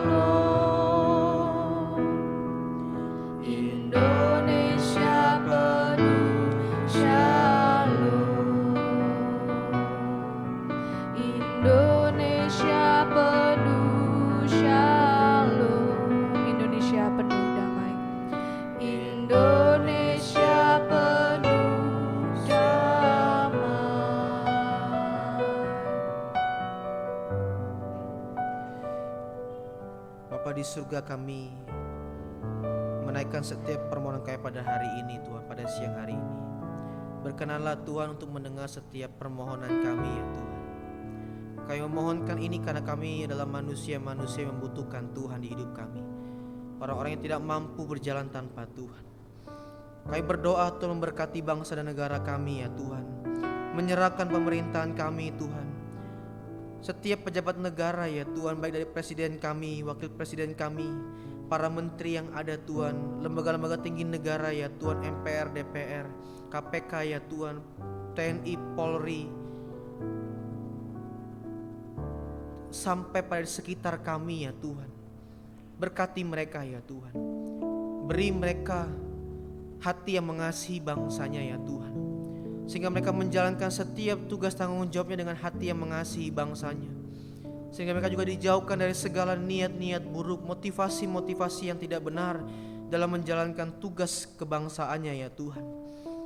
shalom. Indonesia penuh shalom. Indonesia penuh shalom. Indonesia penuh damai. Indonesia penuh damai. Bapa di surga, kami menaikkan setiap permohonan kami pada hari ini Tuhan, pada siang hari ini. Berkenanlah Tuhan untuk mendengar setiap permohonan kami ya Tuhan. Kami memohonkan ini karena kami adalah manusia-manusia yang membutuhkan Tuhan di hidup kami. Orang-orang yang tidak mampu berjalan tanpa Tuhan. Kami berdoa Tuhan memberkati bangsa dan negara kami ya Tuhan. Menyerahkan pemerintahan kami Tuhan. Setiap pejabat negara ya Tuhan, baik dari presiden kami, wakil presiden kami, para menteri yang ada Tuhan, lembaga-lembaga tinggi negara ya Tuhan, MPR, DPR, KPK ya Tuhan, TNI, Polri, sampai pada sekitar kami ya Tuhan. Berkati mereka ya Tuhan. Beri mereka hati yang mengasihi bangsanya ya Tuhan, sehingga mereka menjalankan setiap tugas tanggung jawabnya dengan hati yang mengasihi bangsanya. Sehingga mereka juga dijauhkan dari segala niat-niat buruk, motivasi-motivasi yang tidak benar dalam menjalankan tugas kebangsaannya ya Tuhan.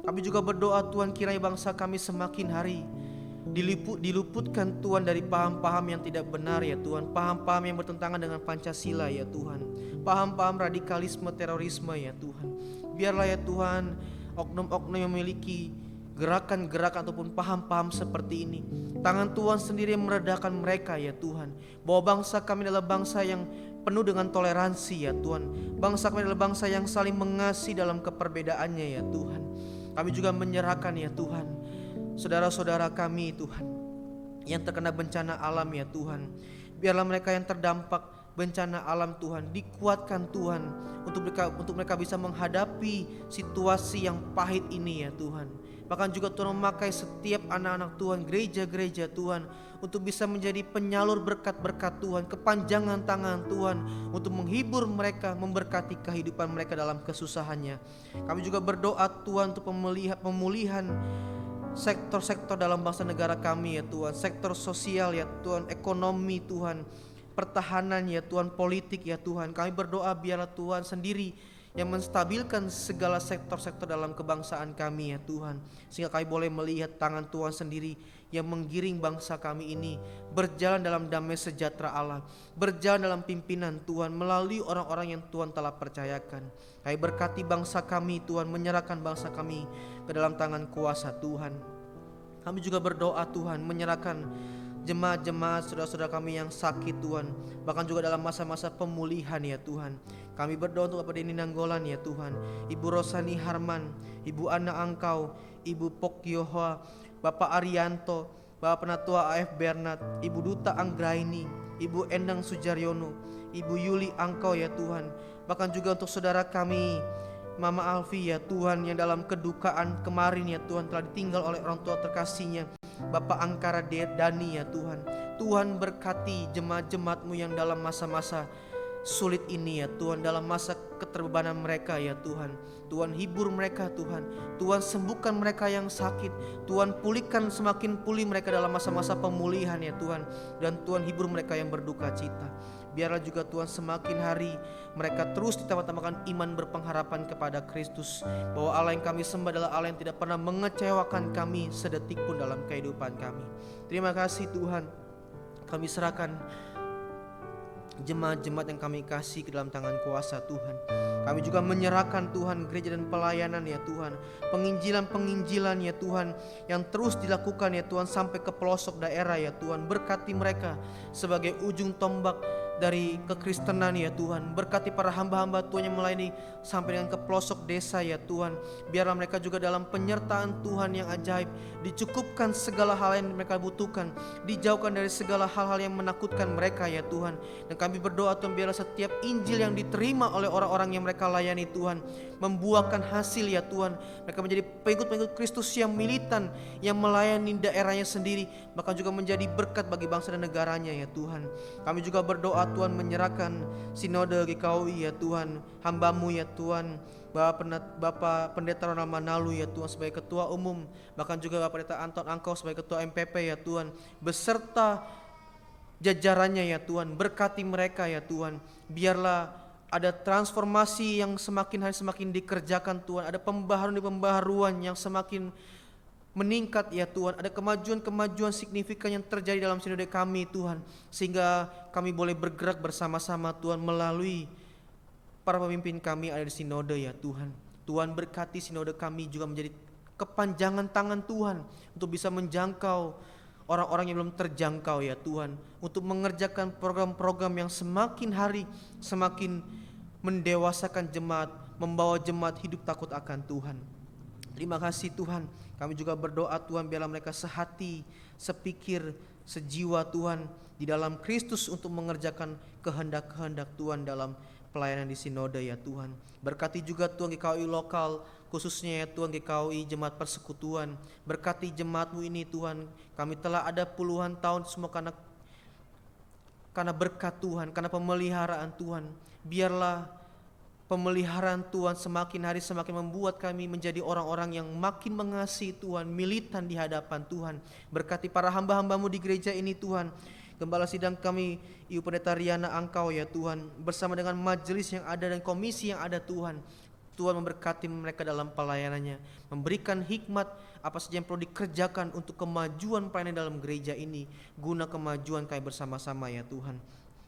Kami juga berdoa Tuhan, kiranya bangsa kami semakin hari diluputkan Tuhan dari paham-paham yang tidak benar ya Tuhan. Paham-paham yang bertentangan dengan Pancasila ya Tuhan. Paham-paham radikalisme, terorisme ya Tuhan. Biarlah ya Tuhan, oknum-oknum yang memiliki gerakan-gerakan ataupun paham-paham seperti ini, tangan Tuhan sendiri yang meredakan mereka ya Tuhan. Bahwa bangsa kami adalah bangsa yang penuh dengan toleransi ya Tuhan. Bangsa kami adalah bangsa yang saling mengasihi dalam keperbedaannya ya Tuhan. Kami juga menyerahkan ya Tuhan saudara-saudara kami Tuhan yang terkena bencana alam ya Tuhan. Biarlah mereka yang terdampak bencana alam Tuhan dikuatkan Tuhan untuk mereka bisa menghadapi situasi yang pahit ini ya Tuhan. Bahkan juga Tuhan memakai setiap anak-anak Tuhan, gereja-gereja Tuhan, untuk bisa menjadi penyalur berkat-berkat Tuhan, kepanjangan tangan Tuhan untuk menghibur mereka, memberkati kehidupan mereka dalam kesusahannya. Kami juga berdoa Tuhan untuk pemulihan sektor-sektor dalam bangsa negara kami ya Tuhan, sektor sosial ya Tuhan, ekonomi Tuhan, pertahanan ya Tuhan, politik ya Tuhan. Kami berdoa biarlah Tuhan sendiri yang menstabilkan segala sektor-sektor dalam kebangsaan kami ya Tuhan, sehingga kami boleh melihat tangan Tuhan sendiri yang menggiring bangsa kami ini berjalan dalam damai sejahtera Allah, berjalan dalam pimpinan Tuhan melalui orang-orang yang Tuhan telah percayakan. Kami berkati bangsa kami Tuhan, menyerahkan bangsa kami ke dalam tangan kuasa Tuhan. Kami juga berdoa Tuhan, menyerahkan jemaat-jemaat saudara-saudara kami yang sakit Tuhan, bahkan juga dalam masa-masa pemulihan ya Tuhan. Kami berdoa untuk Bapak Denny Nanggolan ya Tuhan, Ibu Rosani Harman, Ibu Ana Angkau, Ibu Pok Yoha, Bapak Arianto, Bapak Penatua AF Bernard, Ibu Duta Anggraini, Ibu Endang Sujaryono, Ibu Yuli Angkau ya Tuhan. Bahkan juga untuk saudara kami Mama Alfi ya Tuhan, yang dalam kedukaan kemarin ya Tuhan telah ditinggal oleh orang tua terkasihnya, Bapak Angkara Dani ya Tuhan. Tuhan berkati jemaat-jemaat-Mu yang dalam masa-masa sulit ini ya Tuhan, dalam masa keterbebanan mereka ya Tuhan. Tuhan hibur mereka Tuhan, Tuhan sembuhkan mereka yang sakit, Tuhan pulihkan semakin pulih mereka dalam masa-masa pemulihan ya Tuhan. Dan Tuhan hibur mereka yang berduka cita. Biarlah juga Tuhan semakin hari mereka terus ditambah-tambahkan iman berpengharapan kepada Kristus, bahwa Allah yang kami sembah adalah Allah yang tidak pernah mengecewakan kami sedetik pun dalam kehidupan kami. Terima kasih Tuhan, kami serahkan jemaat-jemaat yang kami kasih ke dalam tangan kuasa Tuhan. Kami juga menyerahkan Tuhan gereja dan pelayanan ya Tuhan, penginjilan-penginjilan ya Tuhan yang terus dilakukan ya Tuhan sampai ke pelosok daerah ya Tuhan. Berkati mereka sebagai ujung tombak dari kekristenan ya Tuhan. Berkati para hamba-hamba Tuhan yang melayani sampai dengan ke pelosok desa ya Tuhan. Biarlah mereka juga dalam penyertaan Tuhan yang ajaib, dicukupkan segala hal yang mereka butuhkan, dijauhkan dari segala hal-hal yang menakutkan mereka ya Tuhan. Dan kami berdoa Tuhan, biarlah setiap Injil yang diterima oleh orang-orang yang mereka layani Tuhan membuahkan hasil ya Tuhan. Mereka menjadi pengikut-pengikut Kristus yang militan, yang melayani daerahnya sendiri, bahkan juga menjadi berkat bagi bangsa dan negaranya ya Tuhan. Kami juga berdoa Tuhan, menyerahkan sinode GKUI ya Tuhan, hamba-Mu ya Tuhan, Bapak Pendeta Ronald Manalu ya Tuhan sebagai ketua umum, bahkan juga Bapak Pendeta Anton Angkau sebagai ketua MPP ya Tuhan, beserta jajarannya ya Tuhan. Berkati mereka ya Tuhan. Biarlah ada transformasi yang semakin hari semakin dikerjakan Tuhan, ada pembaharuan yang semakin meningkat ya Tuhan, ada kemajuan-kemajuan signifikan yang terjadi dalam sinode kami Tuhan, sehingga kami boleh bergerak bersama-sama Tuhan melalui para pemimpin kami ada di sinode ya Tuhan. Tuhan berkati sinode kami juga menjadi kepanjangan tangan Tuhan untuk bisa menjangkau orang-orang yang belum terjangkau ya Tuhan, untuk mengerjakan program-program yang semakin hari semakin mendewasakan jemaat, membawa jemaat hidup takut akan Tuhan. Terima kasih Tuhan. Kami juga berdoa Tuhan, biarlah mereka sehati, sepikir, sejiwa Tuhan di dalam Kristus untuk mengerjakan kehendak-kehendak Tuhan dalam pelayanan di sinode ya Tuhan. Berkati juga Tuhan GKUI lokal, khususnya ya Tuhan GKUI Jemaat Persekutuan. Berkati jemaat-Mu ini Tuhan. Kami telah ada puluhan tahun semua karena berkat Tuhan, karena pemeliharaan Tuhan. Biarlah pemeliharaan Tuhan semakin hari semakin membuat kami menjadi orang-orang yang makin mengasihi Tuhan, militan di hadapan Tuhan. Berkati para hamba-hamba-Mu di gereja ini Tuhan. Gembala sidang kami Ibu Pendeta Riana Angkau ya Tuhan, bersama dengan majelis yang ada dan komisi yang ada Tuhan. Tuhan memberkati mereka dalam pelayanannya, memberikan hikmat apa saja yang perlu dikerjakan untuk kemajuan pelayanan dalam gereja ini, guna kemajuan kami bersama-sama ya Tuhan.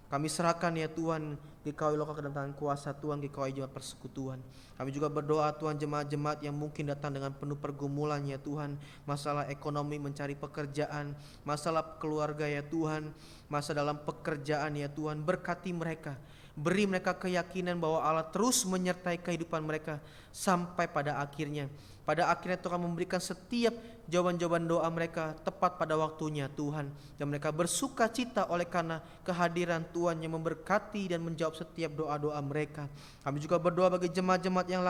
Kami serahkan ya Tuhan GKUI lokal ke dalam tangan kuasa Tuhan, GKUI Jemaat Persekutuan. Kami juga berdoa Tuhan, jemaat-jemaat yang mungkin datang dengan penuh pergumulan ya Tuhan, masalah ekonomi, mencari pekerjaan, masalah keluarga ya Tuhan, masa dalam pekerjaan ya Tuhan. Berkati mereka, beri mereka keyakinan bahwa Allah terus menyertai kehidupan mereka sampai pada akhirnya. Pada akhirnya Tuhan memberikan setiap jawaban-jawaban doa mereka tepat pada waktunya Tuhan. Dan mereka bersuka cita oleh karena kehadiran Tuhan yang memberkati dan menjawab setiap doa-doa mereka. Kami juga berdoa bagi jemaat-jemaat yang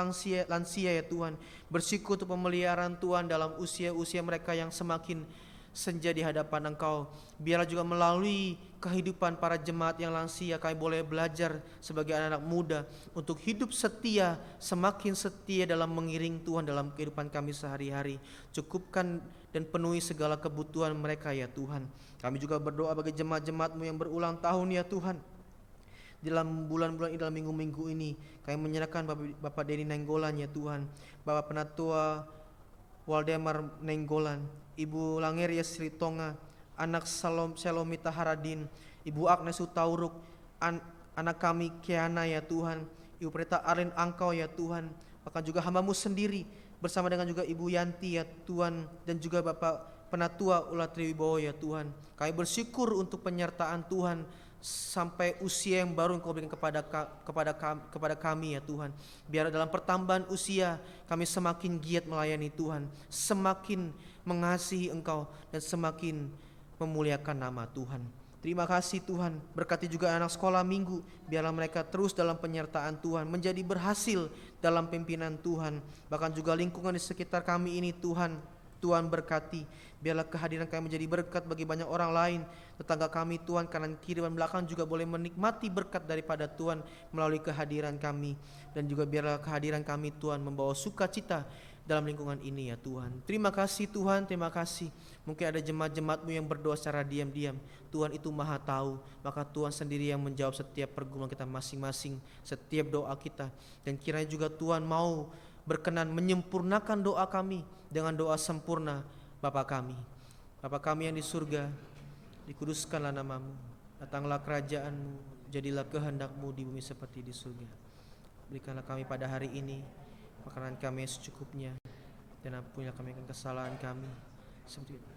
lansia ya Tuhan. Bersyukur untuk pemeliharaan Tuhan dalam usia-usia mereka yang semakin senja di hadapan Engkau. Biarlah juga melalui kehidupan para jemaat yang lansia kami boleh belajar sebagai anak-anak muda untuk hidup setia, semakin setia dalam mengiring Tuhan dalam kehidupan kami sehari-hari. Cukupkan dan penuhi segala kebutuhan mereka ya Tuhan. Kami juga berdoa bagi jemaat-jemaat-Mu yang berulang tahun ya Tuhan. dalam bulan-bulan ini, dalam minggu-minggu ini. Kami menyerahkan Bapak Denny Nainggolan ya Tuhan, Bapak Penatua Waldemar Nainggolan, Ibu Langeria Sritonga, anak Selomita Haradin, Ibu Agnes Utauruk, anak kami Kiana ya Tuhan, Ibu Pendeta Arlin Angkau ya Tuhan, bahkan juga hamba-Mu sendiri bersama dengan juga Ibu Yanti ya Tuhan, dan juga Bapak Penatua Ulatri Wibowo ya Tuhan. Kami bersyukur untuk penyertaan Tuhan sampai usia yang baru Engkau berikan kepada kami ya Tuhan. Biar dalam pertambahan usia kami semakin giat melayani Tuhan, semakin mengasihi Engkau, dan semakin memuliakan nama Tuhan. Terima kasih Tuhan, berkati juga anak sekolah minggu, biarlah mereka terus dalam penyertaan Tuhan, menjadi berhasil dalam pimpinan Tuhan. Bahkan juga lingkungan di sekitar kami ini Tuhan berkati, biarlah kehadiran kami menjadi berkat bagi banyak orang lain. Tetangga kami Tuhan, kanan kiri dan belakang juga boleh menikmati berkat daripada Tuhan melalui kehadiran kami. Dan juga biarlah kehadiran kami Tuhan membawa sukacita dalam lingkungan ini ya Tuhan. Terima kasih Tuhan, terima kasih. Mungkin ada jemaat-jemaat-Mu yang berdoa secara diam-diam. Tuhan itu maha tahu, maka Tuhan sendiri yang menjawab setiap pergumulan kita masing-masing, setiap doa kita. Dan kiranya juga Tuhan mau berkenan menyempurnakan doa kami dengan doa sempurna Bapa kami. Bapa kami yang di surga, dikuduskanlah nama-Mu, datanglah kerajaan-Mu, jadilah kehendak-Mu di bumi seperti di surga. Berikanlah kami pada hari ini makanan kami yang secukupnya, dan ampunilah kami akan kesalahan kami seperti itu.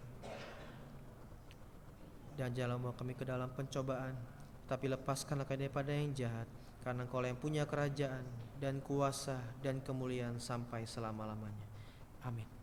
Dan janganlah membawa kami ke dalam pencobaan, tapi lepaskanlah kami daripada yang jahat, karena Engkau yang punya kerajaan dan kuasa dan kemuliaan sampai selama-lamanya. Amin.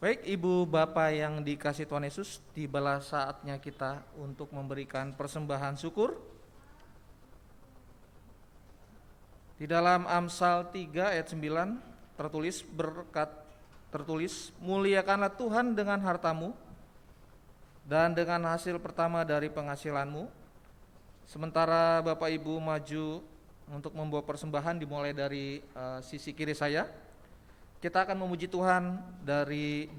Baik, Ibu Bapak yang dikasih Tuhan Yesus, tibalah saatnya kita untuk memberikan persembahan syukur. Di dalam Amsal 3 ayat 9 tertulis, muliakanlah Tuhan dengan hartamu dan dengan hasil pertama dari penghasilanmu. Sementara Bapak Ibu maju untuk membawa persembahan dimulai dari sisi kiri saya. Kita akan memuji Tuhan dari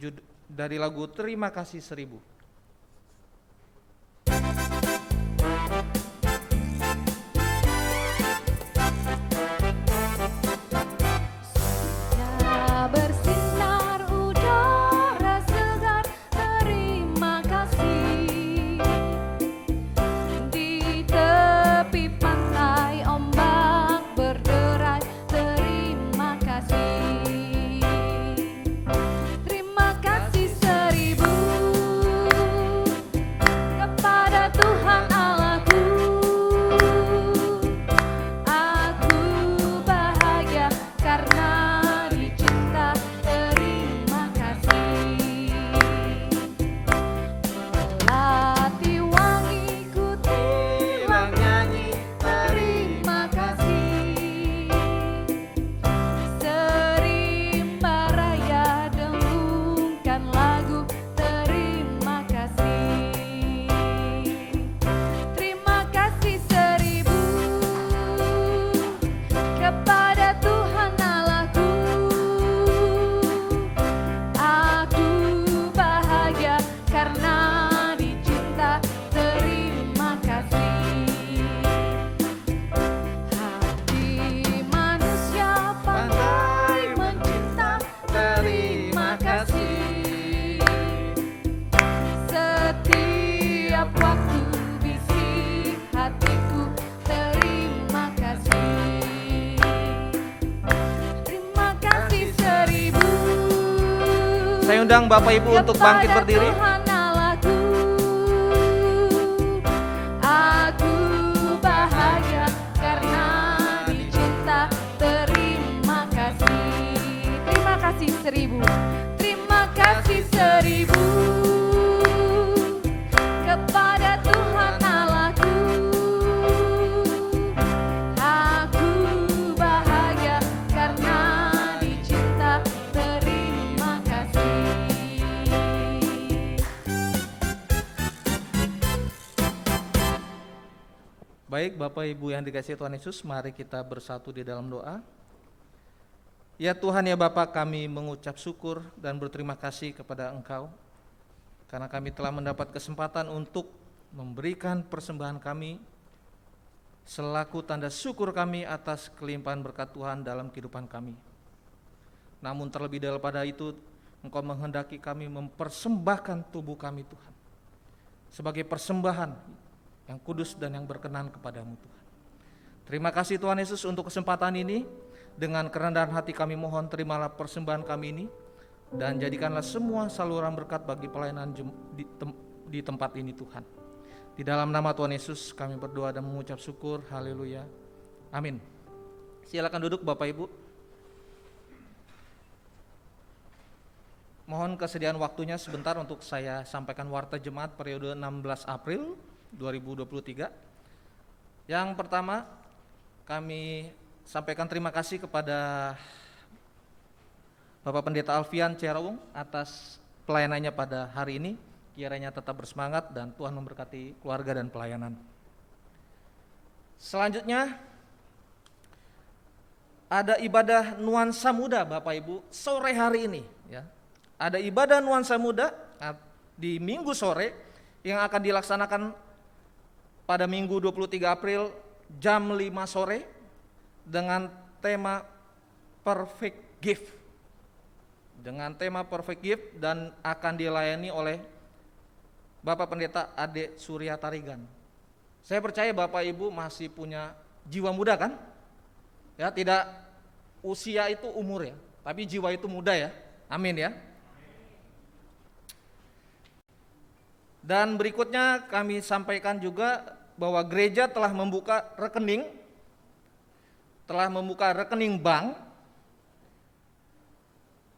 lagu Terima Kasih 1000. Sudah bersinar udara segar, terima kasih. Di tepi pantai ombak berderai, terima kasih. Terima kasih 1000 kepada Tuhan Allahku. Aku bahagia karena dicinta, terima kasih. Melati wangiku tilang nyanyi, terima kasih. Serimba raya dengungkan lagu, terima kasih. Terima kasih 1000 kepada Tuhan Allahku. Aku bahagia karena dicinta, terima kasih. Hati manusia pandai mencinta, terima kasih. Setiap waktu bisik hatiku, terima kasih. Terima kasih 1000 Saya undang Bapak Ibu untuk bangkit kepada berdiri. Tuhan Allahku. Aku bahagia karena dicinta, terima kasih. Terima kasih 1000. Terima kasih 1000 kepada Tuhan Allahku. Aku bahagia karena dicinta, terima kasih. Baik Bapak Ibu yang dikasihi Tuhan Yesus, mari kita bersatu di dalam doa. Ya Tuhan ya Bapa, kami mengucap syukur dan berterima kasih kepada Engkau karena kami telah mendapat kesempatan untuk memberikan persembahan kami selaku tanda syukur kami atas kelimpahan berkat Tuhan dalam kehidupan kami. Namun terlebih daripada itu, Engkau menghendaki kami mempersembahkan tubuh kami Tuhan sebagai persembahan yang kudus dan yang berkenan kepadamu Tuhan. Terima kasih Tuhan Yesus untuk kesempatan ini. Dengan kerendahan hati kami mohon terimalah persembahan kami ini dan jadikanlah semua saluran berkat bagi pelayanan di tempat ini Tuhan. Di dalam nama Tuhan Yesus kami berdoa dan mengucap syukur. Haleluya. Amin. Silakan duduk Bapak Ibu. Mohon kesediaan waktunya sebentar untuk saya sampaikan warta jemaat periode 16 April 2023. Yang pertama, kami sampaikan terima kasih kepada Bapak Pendeta Alfian Ceraung atas pelayanannya pada hari ini. Kiranya tetap bersemangat dan Tuhan memberkati keluarga dan pelayanan. Selanjutnya ada ibadah nuansa muda Bapak Ibu sore hari ini ya. Ada ibadah nuansa muda di Minggu sore yang akan dilaksanakan pada Minggu 23 April jam 5 sore dengan tema Perfect Gift. Dengan tema Perfect Gift dan akan dilayani oleh Bapak Pendeta Ade Surya Tarigan. Saya percaya Bapak Ibu masih punya jiwa muda kan? Ya, tidak usia itu umur ya, tapi jiwa itu muda ya. Amin ya. Dan berikutnya kami sampaikan juga bahwa gereja telah membuka rekening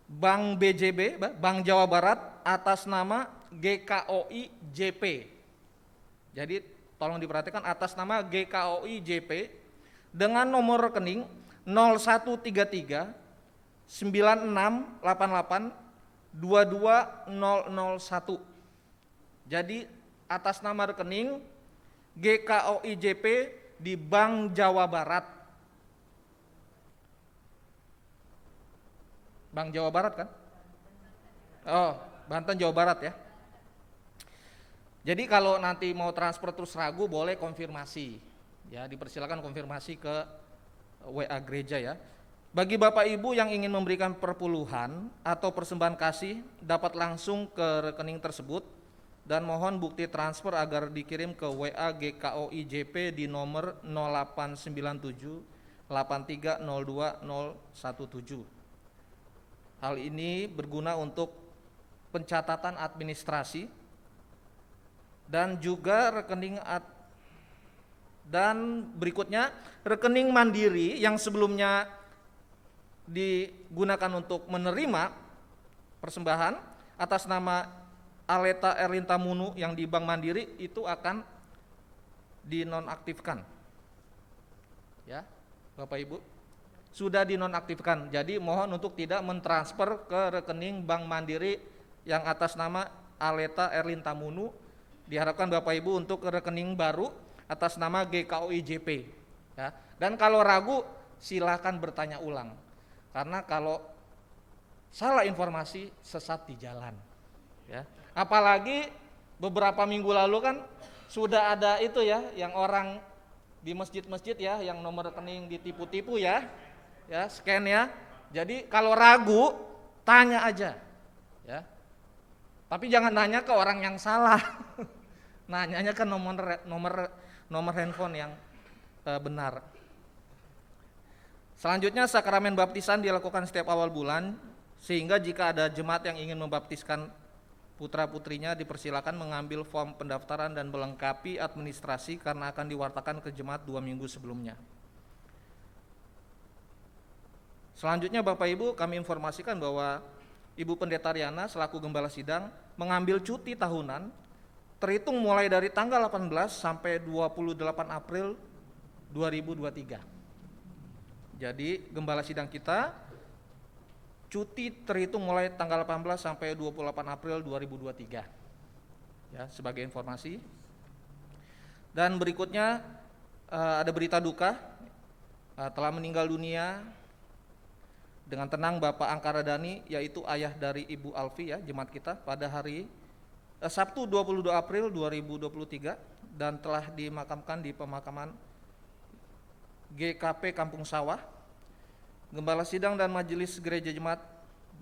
Bank BJB, Bank Jawa Barat atas nama GKOI JP. Jadi tolong diperhatikan atas nama GKOI JP dengan nomor rekening 0133 9688 22001. Jadi atas nama rekening GKOI JP di Bank Jawa Barat. Bank Jawa Barat kan? Oh, Banten Jawa Barat ya. Jadi kalau nanti mau transfer terus ragu boleh konfirmasi. Ya, dipersilakan konfirmasi ke WA gereja ya. Bagi Bapak Ibu yang ingin memberikan perpuluhan atau persembahan kasih dapat langsung ke rekening tersebut dan mohon bukti transfer agar dikirim ke WA GKOI JP di nomor 0897 8302 017. Hal ini berguna untuk pencatatan administrasi dan juga dan berikutnya rekening mandiri yang sebelumnya digunakan untuk menerima persembahan atas nama Aleta Erlinta Munu yang di Bank Mandiri itu akan dinonaktifkan. Ya, Bapak Ibu. Sudah dinonaktifkan. Jadi mohon untuk tidak mentransfer ke rekening Bank Mandiri yang atas nama Aleta Erlinta Munu. Diharapkan Bapak Ibu untuk ke rekening baru atas nama GKOI JP. Ya. Dan kalau ragu silakan bertanya ulang. Karena kalau salah informasi sesat di jalan. Ya. Apalagi beberapa minggu lalu kan sudah ada itu ya yang orang di masjid-masjid ya yang nomor rekening ditipu-tipu ya. Ya, scan ya. Jadi kalau ragu tanya aja. Ya. Tapi jangan nanya ke orang yang salah. Nanyanya ke nomor handphone yang benar. Selanjutnya sakramen baptisan dilakukan setiap awal bulan sehingga jika ada jemaat yang ingin membaptiskan putra-putrinya dipersilakan mengambil form pendaftaran dan melengkapi administrasi karena akan diwartakan ke jemaat 2 minggu sebelumnya. Selanjutnya Bapak Ibu kami informasikan bahwa Ibu Pendeta Riana selaku Gembala Sidang mengambil cuti tahunan terhitung mulai dari tanggal 18 sampai 28 April 2023. Jadi Gembala Sidang kita cuti terhitung mulai tanggal 18 sampai 28 April 2023. Ya, sebagai informasi. Dan berikutnya ada berita duka, telah meninggal dunia dengan tenang Bapak Angkaradani, yaitu ayah dari Ibu Alfi ya, jemaat kita, pada hari Sabtu 22 April 2023 dan telah dimakamkan di pemakaman GKP Kampung Sawah. Gembala sidang dan majelis gereja jemaat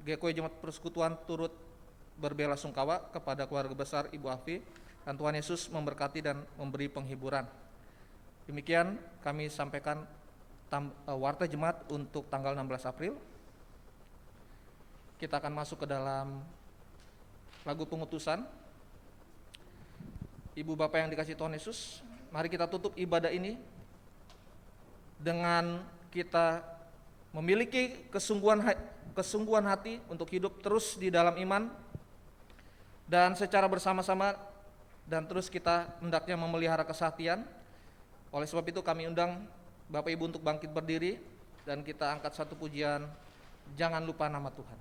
GKW Jemaat Persekutuan turut berbelasungkawa kepada keluarga besar Ibu Alfi, dan Tuhan Yesus memberkati dan memberi penghiburan. Demikian kami sampaikan warta jemaat untuk tanggal 16 April. Kita akan masuk ke dalam lagu pengutusan. Ibu Bapak yang dikasihi Tuhan Yesus, mari kita tutup ibadah ini dengan kita memiliki kesungguhan hati untuk hidup terus di dalam iman dan secara bersama-sama, dan terus kita hendaknya memelihara kesehatian. Oleh sebab itu kami undang Bapak Ibu untuk bangkit berdiri dan kita angkat satu pujian, Jangan Lupa Nama Tuhan.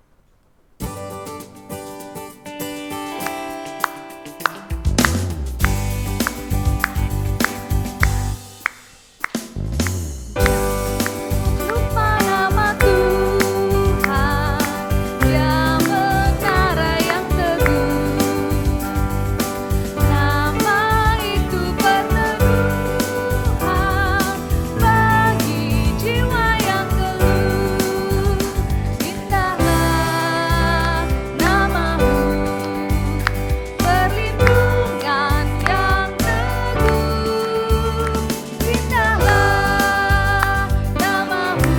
Lupa nama Tuhan yang menara yang teguh, nama itu peneguhan bagi jiwa yang geluh. Indahlah namamu, perlindungan yang teguh. Indahlah namamu,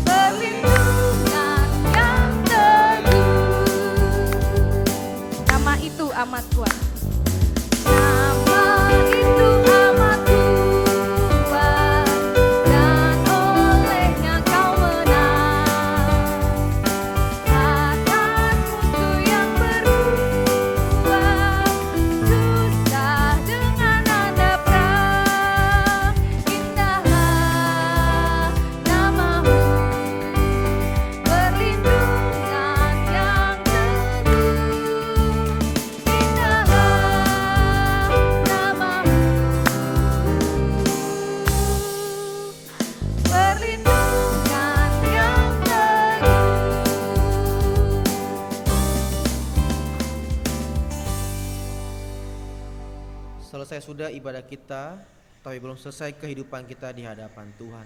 perlindungan yang teguh. Nama itu amat kuat. Nama itu amat kuat dan olehnya kau menang atas musuh yang beruang, susah dengan nada perang. Indahlah namamu, perlindungan yang teguh. Indahlah namamu, perlindungan yang teguh. Selesai sudah ibadah kita, tapi belum selesai kehidupan kita di hadapan Tuhan.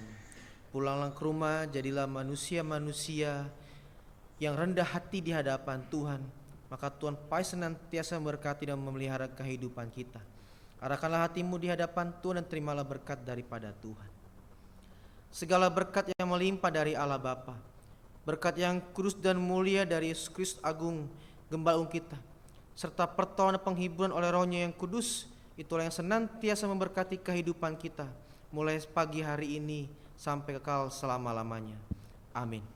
Pulanglah ke rumah, jadilah manusia-manusia yang rendah hati di hadapan Tuhan. Maka Tuhan pasti senantiasa memberkati dan memelihara kehidupan kita. Arahkanlah hatimu di hadapan Tuhan dan terimalah berkat daripada Tuhan. Segala berkat yang melimpah dari Allah Bapa, berkat yang kudus dan mulia dari Yesus Kristus Agung, Gembala Agung kita, serta pertolongan dan penghiburan oleh Roh-Nya yang kudus, itulah yang senantiasa memberkati kehidupan kita, mulai pagi hari ini sampai kekal selama-lamanya. Amin.